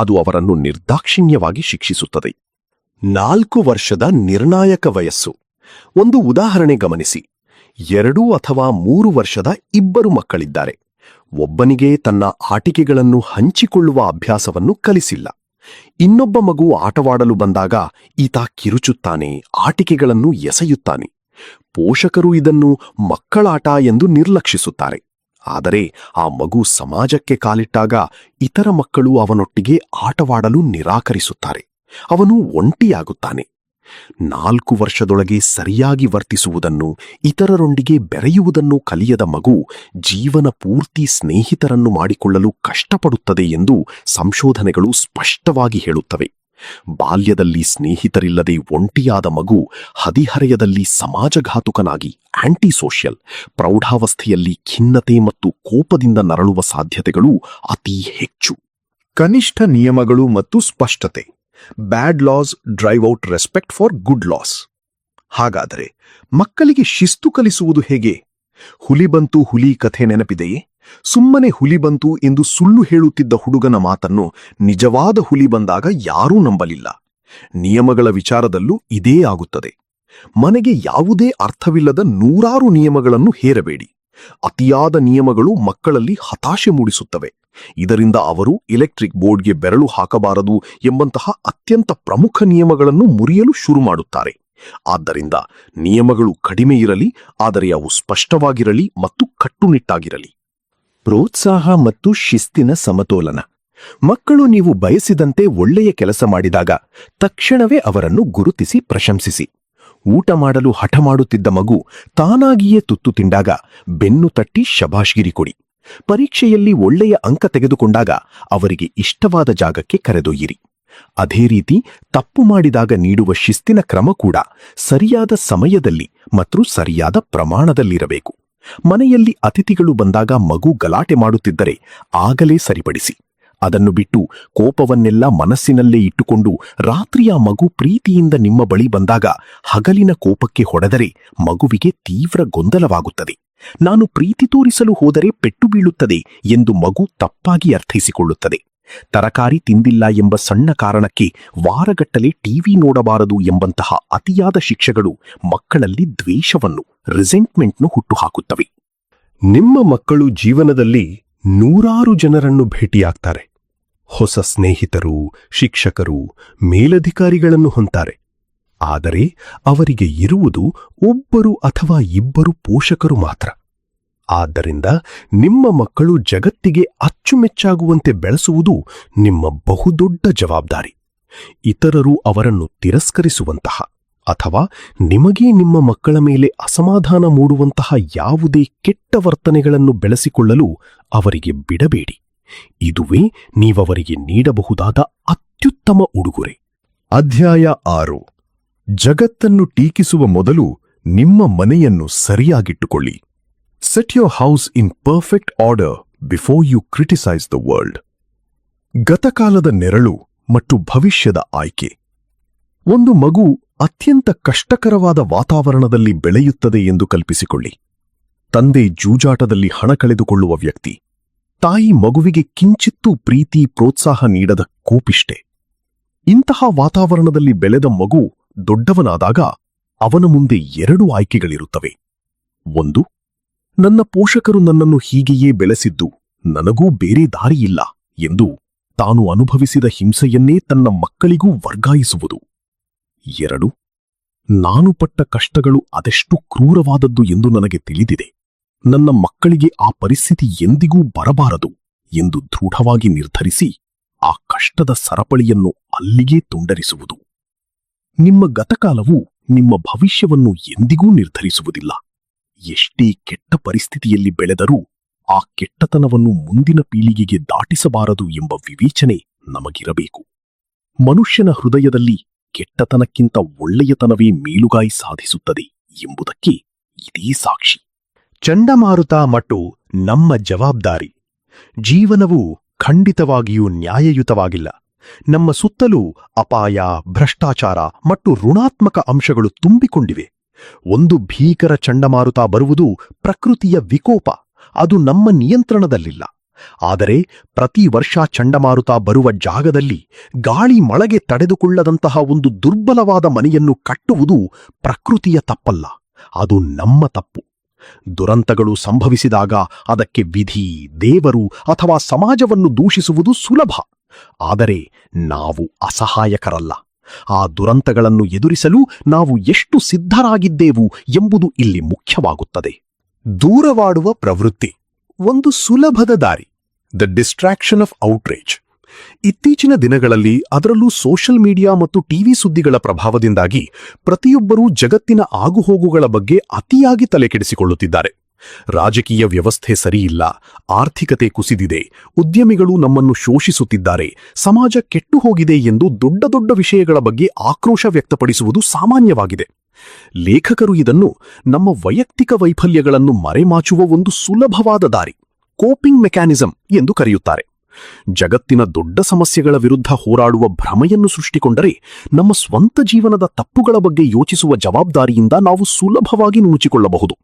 ಅದು ಅವರನ್ನು ನಿರ್ದಾಕ್ಷಿಣ್ಯವಾಗಿ ಶಿಕ್ಷಿಸುತ್ತದೆ. 4 ವರ್ಷದ ನಿರ್ಣಾಯಕ ವಯಸ್ಸು. ಒಂದು ಉದಾಹರಣೆ ಗಮನಿಸಿ. 2 ಅಥವಾ 3 ವರ್ಷದ ಇಬ್ಬರು ಮಕ್ಕಳಿದ್ದಾರೆ. ಒಬ್ಬನಿಗೆ ತನ್ನ ಆಟಿಕೆಗಳನ್ನು ಹಂಚಿಕೊಳ್ಳುವ ಅಭ್ಯಾಸವನ್ನು ಕಲಿಸಿಲ್ಲ. ಇನ್ನೊಬ್ಬ ಮಗು ಆಟವಾಡಲು ಬಂದಾಗ ಈತ ಕಿರುಚುತ್ತಾನೆ, ಆಟಿಕೆಗಳನ್ನು ಎಸೆಯುತ್ತಾನೆ. ಪೋಷಕರು ಇದನ್ನು ಮಕ್ಕಳಾಟ ಎಂದು ನಿರ್ಲಕ್ಷಿಸುತ್ತಾರೆ. ಆದರೆ ಆ ಮಗು ಸಮಾಜಕ್ಕೆ ಕಾಲಿಟ್ಟಾಗ ಇತರ ಮಕ್ಕಳು ಅವನೊಟ್ಟಿಗೆ ಆಟವಾಡಲು ನಿರಾಕರಿಸುತ್ತಾರೆ. ಅವನು ಒಂಟಿಯಾಗುತ್ತಾನೆ. 4 ವರ್ಷದೊಳಗೆ ಸರಿಯಾಗಿ ವರ್ತಿಸುವುದನ್ನು, ಇತರರೊಂದಿಗೆ ಬೆರೆಯುವುದನ್ನು ಕಲಿಯದ ಮಗು ಜೀವನ ಪೂರ್ತಿ ಸ್ನೇಹಿತರನ್ನು ಮಾಡಿಕೊಳ್ಳಲು ಕಷ್ಟಪಡುತ್ತದೆ ಎಂದು ಸಂಶೋಧನೆಗಳು ಸ್ಪಷ್ಟವಾಗಿ ಹೇಳುತ್ತವೆ. ಬಾಲ್ಯದಲ್ಲಿ ಸ್ನೇಹಿತರಿಲ್ಲದೆ ಒಂಟಿಯಾದ ಮಗು ಹದಿಹರೆಯದಲ್ಲಿ ಸಮಾಜಘಾತುಕನಾಗಿ ಆಂಟಿಸೋಷಿಯಲ್, ಪ್ರೌಢಾವಸ್ಥೆಯಲ್ಲಿ ಖಿನ್ನತೆ ಮತ್ತು ಕೋಪದಿಂದ ನರಳುವ ಸಾಧ್ಯತೆಗಳು ಅತೀ ಹೆಚ್ಚು. ಕನಿಷ್ಠ ನಿಯಮಗಳು ಮತ್ತು ಸ್ಪಷ್ಟತೆ. Bad laws drive out respect for good laws. ಹಾಗಾದರೆ ಮಕ್ಕಳಿಗೆ ಶಿಸ್ತು ಕಲಿಸುವುದು ಹೇಗೆ? ಹುಲಿ ಬಂತು ಹುಲಿ ಕಥೆ ನೆನಪಿದೆಯೇ? ಸುಮ್ಮನೆ ಹುಲಿ ಬಂತು ಎಂದು ಸುಳ್ಳು ಹೇಳುತ್ತಿದ್ದ ಹುಡುಗನ ಮಾತನ್ನು ನಿಜವಾದ ಹುಲಿ ಬಂದಾಗ ಯಾರೂ ನಂಬಲಿಲ್ಲ. ನಿಯಮಗಳ ವಿಚಾರದಲ್ಲೂ ಇದೇ ಆಗುತ್ತದೆ. ಮನೆಗೆ ಯಾವುದೇ ಅರ್ಥವಿಲ್ಲದ 100 ನಿಯಮಗಳನ್ನು ಹೇರಬೇಡಿ. ಅತಿಯಾದ ನಿಯಮಗಳು ಮಕ್ಕಳಲ್ಲಿ ಹತಾಶೆ ಮೂಡಿಸುತ್ತವೆ. ಇದರಿಂದ ಅವರು ಎಲೆಕ್ಟ್ರಿಕ್ ಬೋರ್ಡ್ಗೆ ಬೆರಳು ಹಾಕಬಾರದು ಎಂಬಂತಹ ಅತ್ಯಂತ ಪ್ರಮುಖ ನಿಯಮಗಳನ್ನು ಮುರಿಯಲು ಶುರು ಮಾಡುತ್ತಾರೆ. ಆದ್ದರಿಂದ ನಿಯಮಗಳು ಕಡಿಮೆ ಇರಲಿ, ಆದರೆ ಅವು ಸ್ಪಷ್ಟವಾಗಿರಲಿ ಮತ್ತು ಕಟ್ಟುನಿಟ್ಟಾಗಿರಲಿ. ಪ್ರೋತ್ಸಾಹ ಮತ್ತು ಶಿಸ್ತಿನ ಸಮತೋಲನ. ಮಕ್ಕಳು ನೀವು ಬಯಸಿದಂತೆ ಒಳ್ಳೆಯ ಕೆಲಸ ಮಾಡಿದಾಗ ತಕ್ಷಣವೇ ಅವರನ್ನು ಗುರುತಿಸಿ ಪ್ರಶಂಸಿಸಿ. ಊಟ ಮಾಡಲು ಹಠ ಮಾಡುತ್ತಿದ್ದ ಮಗು ತಾನಾಗಿಯೇ ತುತ್ತು ತಿಂದಾಗ ಬೆನ್ನು ತಟ್ಟಿ ಶಭಾಷ್ಗಿರಿ ಕೊಡಿ. ಪರೀಕ್ಷೆಯಲ್ಲಿ ಒಳ್ಳೆಯ ಅಂಕ ತೆಗೆದುಕೊಂಡಾಗ ಅವರಿಗೆ ಇಷ್ಟವಾದ ಜಾಗಕ್ಕೆ ಕರೆದೊಯ್ಯಿರಿ. ಅದೇ ರೀತಿ ತಪ್ಪು ಮಾಡಿದಾಗ ನೀಡುವ ಶಿಸ್ತಿನ ಕ್ರಮ ಕೂಡ ಸರಿಯಾದ ಸಮಯದಲ್ಲಿ ಮತ್ತು ಸರಿಯಾದ ಪ್ರಮಾಣದಲ್ಲಿರಬೇಕು. ಮನೆಯಲ್ಲಿ ಅತಿಥಿಗಳು ಬಂದಾಗ ಮಗು ಗಲಾಟೆ ಮಾಡುತ್ತಿದ್ದರೆ ಆಗಲೇ ಸರಿಪಡಿಸಿ. ಅದನ್ನು ಬಿಟ್ಟು ಕೋಪವನ್ನೆಲ್ಲ ಮನಸ್ಸಿನಲ್ಲೇ ಇಟ್ಟುಕೊಂಡು ರಾತ್ರಿ ಆ ಮಗು ಪ್ರೀತಿಯಿಂದ ನಿಮ್ಮ ಬಳಿ ಬಂದಾಗ ಹಗಲಿನ ಕೋಪಕ್ಕೆ ಹೊಡೆದರೆ ಮಗುವಿಗೆ ತೀವ್ರ ಗೊಂದಲವಾಗುತ್ತದೆ. ನಾನು ಪ್ರೀತಿ ತೋರಿಸಲು ಹೋದರೆ ಪೆಟ್ಟು ಬೀಳುತ್ತದೆ ಎಂದು ಮಗು ತಪ್ಪಾಗಿ ಅರ್ಥೈಸಿಕೊಳ್ಳುತ್ತದೆ. ತರಕಾರಿ ತಿಂದಿಲ್ಲ ಎಂಬ ಸಣ್ಣ ಕಾರಣಕ್ಕೆ ವಾರಗಟ್ಟಲೆ ಟಿವಿ ನೋಡಬಾರದು ಎಂಬಂತಹ ಅತಿಯಾದ ಶಿಕ್ಷೆಗಳು ಮಕ್ಕಳಲ್ಲಿ ದ್ವೇಷವನ್ನು, ರಿಸೆಂಟ್ಮೆಂಟ್ನು ಹುಟ್ಟುಹಾಕುತ್ತವೆ. ನಿಮ್ಮ ಮಕ್ಕಳು ಜೀವನದಲ್ಲಿ 100 ಜನರನ್ನು ಭೇಟಿಯಾಗ್ತಾರೆ. ಹೊಸ ಸ್ನೇಹಿತರು, ಶಿಕ್ಷಕರು, ಮೇಲಧಿಕಾರಿಗಳನ್ನು ಹೊಂತಾರೆ. ಆದರೆ ಅವರಿಗೆ ಇರುವುದು 1 ಅಥವಾ 2 ಪೋಷಕರು ಮಾತ್ರ. ಆದ್ದರಿಂದ ನಿಮ್ಮ ಮಕ್ಕಳು ಜಗತ್ತಿಗೆ ಅಚ್ಚುಮೆಚ್ಚಾಗುವಂತೆ ಬೆಳೆಸುವುದು ನಿಮ್ಮ ಬಹುದೊಡ್ಡ ಜವಾಬ್ದಾರಿ. ಇತರರು ಅವರನ್ನು ತಿರಸ್ಕರಿಸುವಂತಹ ಅಥವಾ ನಿಮಗೇ ನಿಮ್ಮ ಮಕ್ಕಳ ಮೇಲೆ ಅಸಮಾಧಾನ ಮೂಡುವಂತಹ ಯಾವುದೇ ಕೆಟ್ಟ ವರ್ತನೆಗಳನ್ನು ಬೆಳೆಸಿಕೊಳ್ಳಲು ಅವರಿಗೆ ಬಿಡಬೇಡಿ. ಇದುವೇ ನೀವವರಿಗೆ ನೀಡಬಹುದಾದ ಅತ್ಯುತ್ತಮ ಉಡುಗೊರೆ. ಅಧ್ಯಾಯ 6. ಜಗತ್ತನ್ನು ಟೀಕಿಸುವ ಮೊದಲು ನಿಮ್ಮ ಮನೆಯನ್ನು ಸರಿಯಾಗಿಟ್ಟುಕೊಳ್ಳಿ. Set your house in perfect order before you criticize the world. ಗತಕಾಲದ ನೆರಳು ಮತ್ತು ಭವಿಷ್ಯದ ಆಯ್ಕೆ. ಒಂದು ಮಗು ಅತ್ಯಂತ ಕಷ್ಟಕರವಾದ ವಾತಾವರಣದಲ್ಲಿ ಬೆಳೆಯುತ್ತದೆ ಎಂದು ಕಲ್ಪಿಸಿಕೊಳ್ಳಿ. ತಂದೆ ಜೂಜಾಟದಲ್ಲಿ ಹಣ ಕಳೆದುಕೊಳ್ಳುವ ವ್ಯಕ್ತಿ. ತಾಯಿ ಮಗುವಿಗೆ ಕಿಂಚಿತ್ತೂ ಪ್ರೀತಿ, ಪ್ರೋತ್ಸಾಹ ನೀಡದ ಕೋಪಿಷ್ಟೆ. ಇಂತಹ ವಾತಾವರಣದಲ್ಲಿ ಬೆಳೆದ ಮಗು ದೊಡ್ಡವನಾದಾಗ ಅವನ ಮುಂದೆ 2 ಆಯ್ಕೆಗಳಿರುತ್ತವೆ. 1, ನನ್ನ ಪೋಷಕರು ನನ್ನನ್ನು ಹೀಗೆಯೇ ಬೆಳೆಸಿದ್ದು, ನನಗೂ ಬೇರೆ ದಾರಿಯಿಲ್ಲ ಎಂದು ತಾನು ಅನುಭವಿಸಿದ ಹಿಂಸೆಯನ್ನೇ ತನ್ನ ಮಕ್ಕಳಿಗೂ ವರ್ಗಾಯಿಸುವುದು. 2, ನಾನು ಪಟ್ಟ ಕಷ್ಟಗಳು ಅದೆಷ್ಟು ಕ್ರೂರವಾದದ್ದು ಎಂದು ನನಗೆ ತಿಳಿದಿದೆ, ನನ್ನ ಮಕ್ಕಳಿಗೆ ಆ ಪರಿಸ್ಥಿತಿ ಎಂದಿಗೂ ಬರಬಾರದು ಎಂದು ದೃಢವಾಗಿ ನಿರ್ಧರಿಸಿ ಆ ಕಷ್ಟದ ಸರಪಳಿಯನ್ನು ಅಲ್ಲಿಗೇ ತುಂಡರಿಸುವುದು. ನಿಮ್ಮ ಗತಕಾಲವು ನಿಮ್ಮ ಭವಿಷ್ಯವನ್ನು ಎಂದಿಗೂ ನಿರ್ಧರಿಸುವುದಿಲ್ಲ. ಎಷ್ಟೇ ಕೆಟ್ಟ ಪರಿಸ್ಥಿತಿಯಲ್ಲಿ ಬೆಳೆದರೂ ಆ ಕೆಟ್ಟತನವನ್ನು ಮುಂದಿನ ಪೀಳಿಗೆಗೆ ದಾಟಿಸಬಾರದು ಎಂಬ ವಿವೇಚನೆ ನಮಗಿರಬೇಕು. ಮನುಷ್ಯನ ಹೃದಯದಲ್ಲಿ ಕೆಟ್ಟತನಕ್ಕಿಂತ ಒಳ್ಳೆಯತನವೇ ಮೇಲುಗಾಯಿ ಸಾಧಿಸುತ್ತದೆ ಎಂಬುದಕ್ಕೆ ಇದೇ ಸಾಕ್ಷಿ. ಚಂಡಮಾರುತ ಮತ್ತು ನಮ್ಮ ಜವಾಬ್ದಾರಿ. ಜೀವನವು ಖಂಡಿತವಾಗಿಯೂ ನ್ಯಾಯಯುತವಾಗಿಲ್ಲ. ನಮ್ಮ ಸುತ್ತಲೂ ಅಪಾಯ, ಭ್ರಷ್ಟಾಚಾರ ಮತ್ತು ಋಣಾತ್ಮಕ ಅಂಶಗಳು ತುಂಬಿಕೊಂಡಿವೆ. ಒಂದು ಭೀಕರ ಚಂಡಮಾರುತ ಬರುವುದು ಪ್ರಕೃತಿಯ ವಿಕೋಪ. ಅದು ನಮ್ಮ ನಿಯಂತ್ರಣದಲ್ಲಿಲ್ಲ. ಆದರೆ ಪ್ರತಿ ವರ್ಷ ಚಂಡಮಾರುತ ಬರುವ ಜಾಗದಲ್ಲಿ ಗಾಳಿ ಮಳೆಗೆ ತಡೆದುಕೊಳ್ಳದಂತಹ ಒಂದು ದುರ್ಬಲವಾದ ಮನೆಯನ್ನು ಕಟ್ಟುವುದು ಪ್ರಕೃತಿಯ ತಪ್ಪಲ್ಲ, ಅದು ನಮ್ಮ ತಪ್ಪು. ದುರಂತಗಳು ಸಂಭವಿಸಿದಾಗ ಅದಕ್ಕೆ ವಿಧಿ, ದೇವರು ಅಥವಾ ಸಮಾಜವನ್ನು ದೂಷಿಸುವುದು ಸುಲಭ. ಆದರೆ ನಾವು ಅಸಹಾಯಕರಲ್ಲ. ಆ ದುರಂತಗಳನ್ನು ಎದುರಿಸಲು ನಾವು ಎಷ್ಟು ಸಿದ್ಧರಾಗಿದ್ದೆವು ಎಂಬುದು ಇಲ್ಲಿ ಮುಖ್ಯವಾಗುತ್ತದೆ. ದೂರವಾಡುವ ಪ್ರವೃತ್ತಿ ಒಂದು ಸುಲಭದ ದಾರಿ. The distraction of outrage. ಇತ್ತೀಚಿನ ದಿನಗಳಲ್ಲಿ, ಅದರಲ್ಲೂ ಸೋಷಿಯಲ್ ಮೀಡಿಯಾ ಮತ್ತು ಟಿವಿ ಸುದ್ದಿಗಳ ಪ್ರಭಾವದಿಂದಾಗಿ ಪ್ರತಿಯೊಬ್ಬರೂ ಜಗತ್ತಿನ ಆಗುಹೋಗುಗಳ ಬಗ್ಗೆ ಅತಿಯಾಗಿ ತಲೆಕೆಡಿಸಿಕೊಳ್ಳುತ್ತಿದ್ದಾರೆ. ರಾಜಕೀಯ ವ್ಯವಸ್ಥೆ ಸರಿಯಿಲ್ಲ, ಆರ್ಥಿಕತೆ ಕುಸಿದಿದೆ, ಉದ್ಯಮಿಗಳು ನಮ್ಮನ್ನು ಶೋಷಿಸುತ್ತಿದ್ದಾರೆ, ಸಮಾಜ ಕೆಟ್ಟು ಹೋಗಿದೆ ಎಂದು ದೊಡ್ಡ ದೊಡ್ಡ ವಿಷಯಗಳ ಬಗ್ಗೆ ಆಕ್ರೋಶ ವ್ಯಕ್ತಪಡಿಸುವುದು ಸಾಮಾನ್ಯವಾಗಿದೆ. ಲೇಖಕರು ಇದನ್ನು ನಮ್ಮ ವೈಯಕ್ತಿಕ ವೈಫಲ್ಯಗಳನ್ನು ಮರೆಮಾಚುವ ಒಂದು ಸುಲಭವಾದ ದಾರಿ, ಕೋಪಿಂಗ್ ಮೆಕ್ಯಾನಿಸಂ ಎಂದು ಕರೆಯುತ್ತಾರೆ. ಜಗತ್ತಿನ ದೊಡ್ಡ ಸಮಸ್ಯೆಗಳ ವಿರುದ್ಧ ಹೋರಾಡುವ ಭ್ರಮೆಯನ್ನು ಸೃಷ್ಟಿಕೊಂಡರೆ ನಮ್ಮ ಸ್ವಂತ ಜೀವನದ ತಪ್ಪುಗಳ ಬಗ್ಗೆ ಯೋಚಿಸುವ ಜವಾಬ್ದಾರಿಯಿಂದ ನಾವು ಸುಲಭವಾಗಿ ನುಣುಚಿಕೊಳ್ಳಬಹುದು.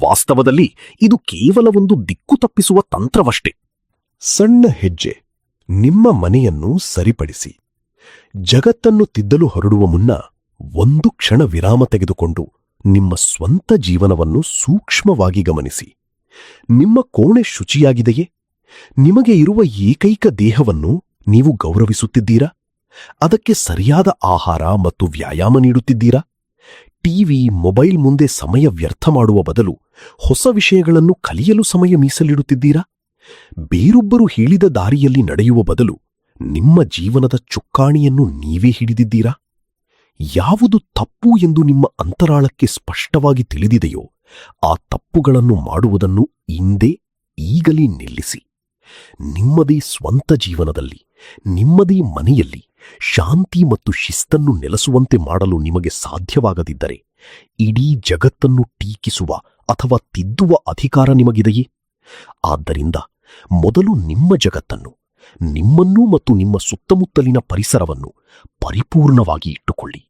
ವಾಸ್ತವದಲ್ಲಿ ಇದು ಕೇವಲ ಒಂದು ದಿಕ್ಕು ತಪ್ಪಿಸುವ ತಂತ್ರವಷ್ಟೇ. ಸಣ್ಣ ಹೆಜ್ಜೆ. ನಿಮ್ಮ ಮನೆಯನ್ನು ಸರಿಪಡಿಸಿ. ಜಗತ್ತನ್ನು ತಿದ್ದಲು ಹೊರಡುವ ಮುನ್ನ ಒಂದು ಕ್ಷಣ ವಿರಾಮ ತೆಗೆದುಕೊಂಡು ನಿಮ್ಮ ಸ್ವಂತ ಜೀವನವನ್ನು ಸೂಕ್ಷ್ಮವಾಗಿ ಗಮನಿಸಿ. ನಿಮ್ಮ ಕೋಣೆ ಶುಚಿಯಾಗಿದೆಯೇ? ನಿಮಗೆ ಇರುವ ಏಕೈಕ ದೇಹವನ್ನು ನೀವು ಗೌರವಿಸುತ್ತಿದ್ದೀರಾ? ಅದಕ್ಕೆ ಸರಿಯಾದ ಆಹಾರ ಮತ್ತು ವ್ಯಾಯಾಮ ನೀಡುತ್ತಿದ್ದೀರಾ? ಟಿವಿ, ಮೊಬೈಲ್ ಮುಂದೆ ಸಮಯ ವ್ಯರ್ಥ ಮಾಡುವ ಬದಲು ಹೊಸ ವಿಷಯಗಳನ್ನು ಕಲಿಯಲು ಸಮಯ ಮೀಸಲಿಡುತ್ತಿದ್ದೀರಾ? ಬೇರೊಬ್ಬರು ಹೇಳಿದ ದಾರಿಯಲ್ಲಿ ನಡೆಯುವ ಬದಲು ನಿಮ್ಮ ಜೀವನದ ಚುಕ್ಕಾಣಿಯನ್ನು ನೀವೇ ಹಿಡಿದಿದ್ದೀರಾ? ಯಾವುದು ತಪ್ಪು ಎಂದು ನಿಮ್ಮ ಅಂತರಾಳಕ್ಕೆ ಸ್ಪಷ್ಟವಾಗಿ ತಿಳಿದಿದೆಯೋ ಆ ತಪ್ಪುಗಳನ್ನು ಮಾಡುವುದನ್ನು ಈಗಲೇ ನಿಲ್ಲಿಸಿ. ನಿಮ್ಮದೇ ಸ್ವಂತ ಜೀವನದಲ್ಲಿ, ನಿಮ್ಮದೇ ಮನೆಯಲ್ಲಿ ಶಾಂತಿ ಮತ್ತು ಶಿಸ್ತನ್ನು ನೆಲೆಸುವಂತೆ ಮಾಡಲು ನಿಮಗೆ ಸಾಧ್ಯವಾಗದಿದ್ದರೆ ಇಡೀ ಜಗತ್ತನ್ನು ಟೀಕಿಸುವ ಅಥವಾ ತಿದ್ದುವ ಅಧಿಕಾರ ನಿಮಗಿದೆಯೇ? ಆದ್ದರಿಂದ ಮೊದಲು ನಿಮ್ಮ ಜಗತ್ತನ್ನು, ನಿಮ್ಮನ್ನೂ ಮತ್ತು ನಿಮ್ಮ ಸುತ್ತಮುತ್ತಲಿನ ಪರಿಸರವನ್ನು ಪರಿಪೂರ್ಣವಾಗಿ ಇಟ್ಟುಕೊಳ್ಳಿ.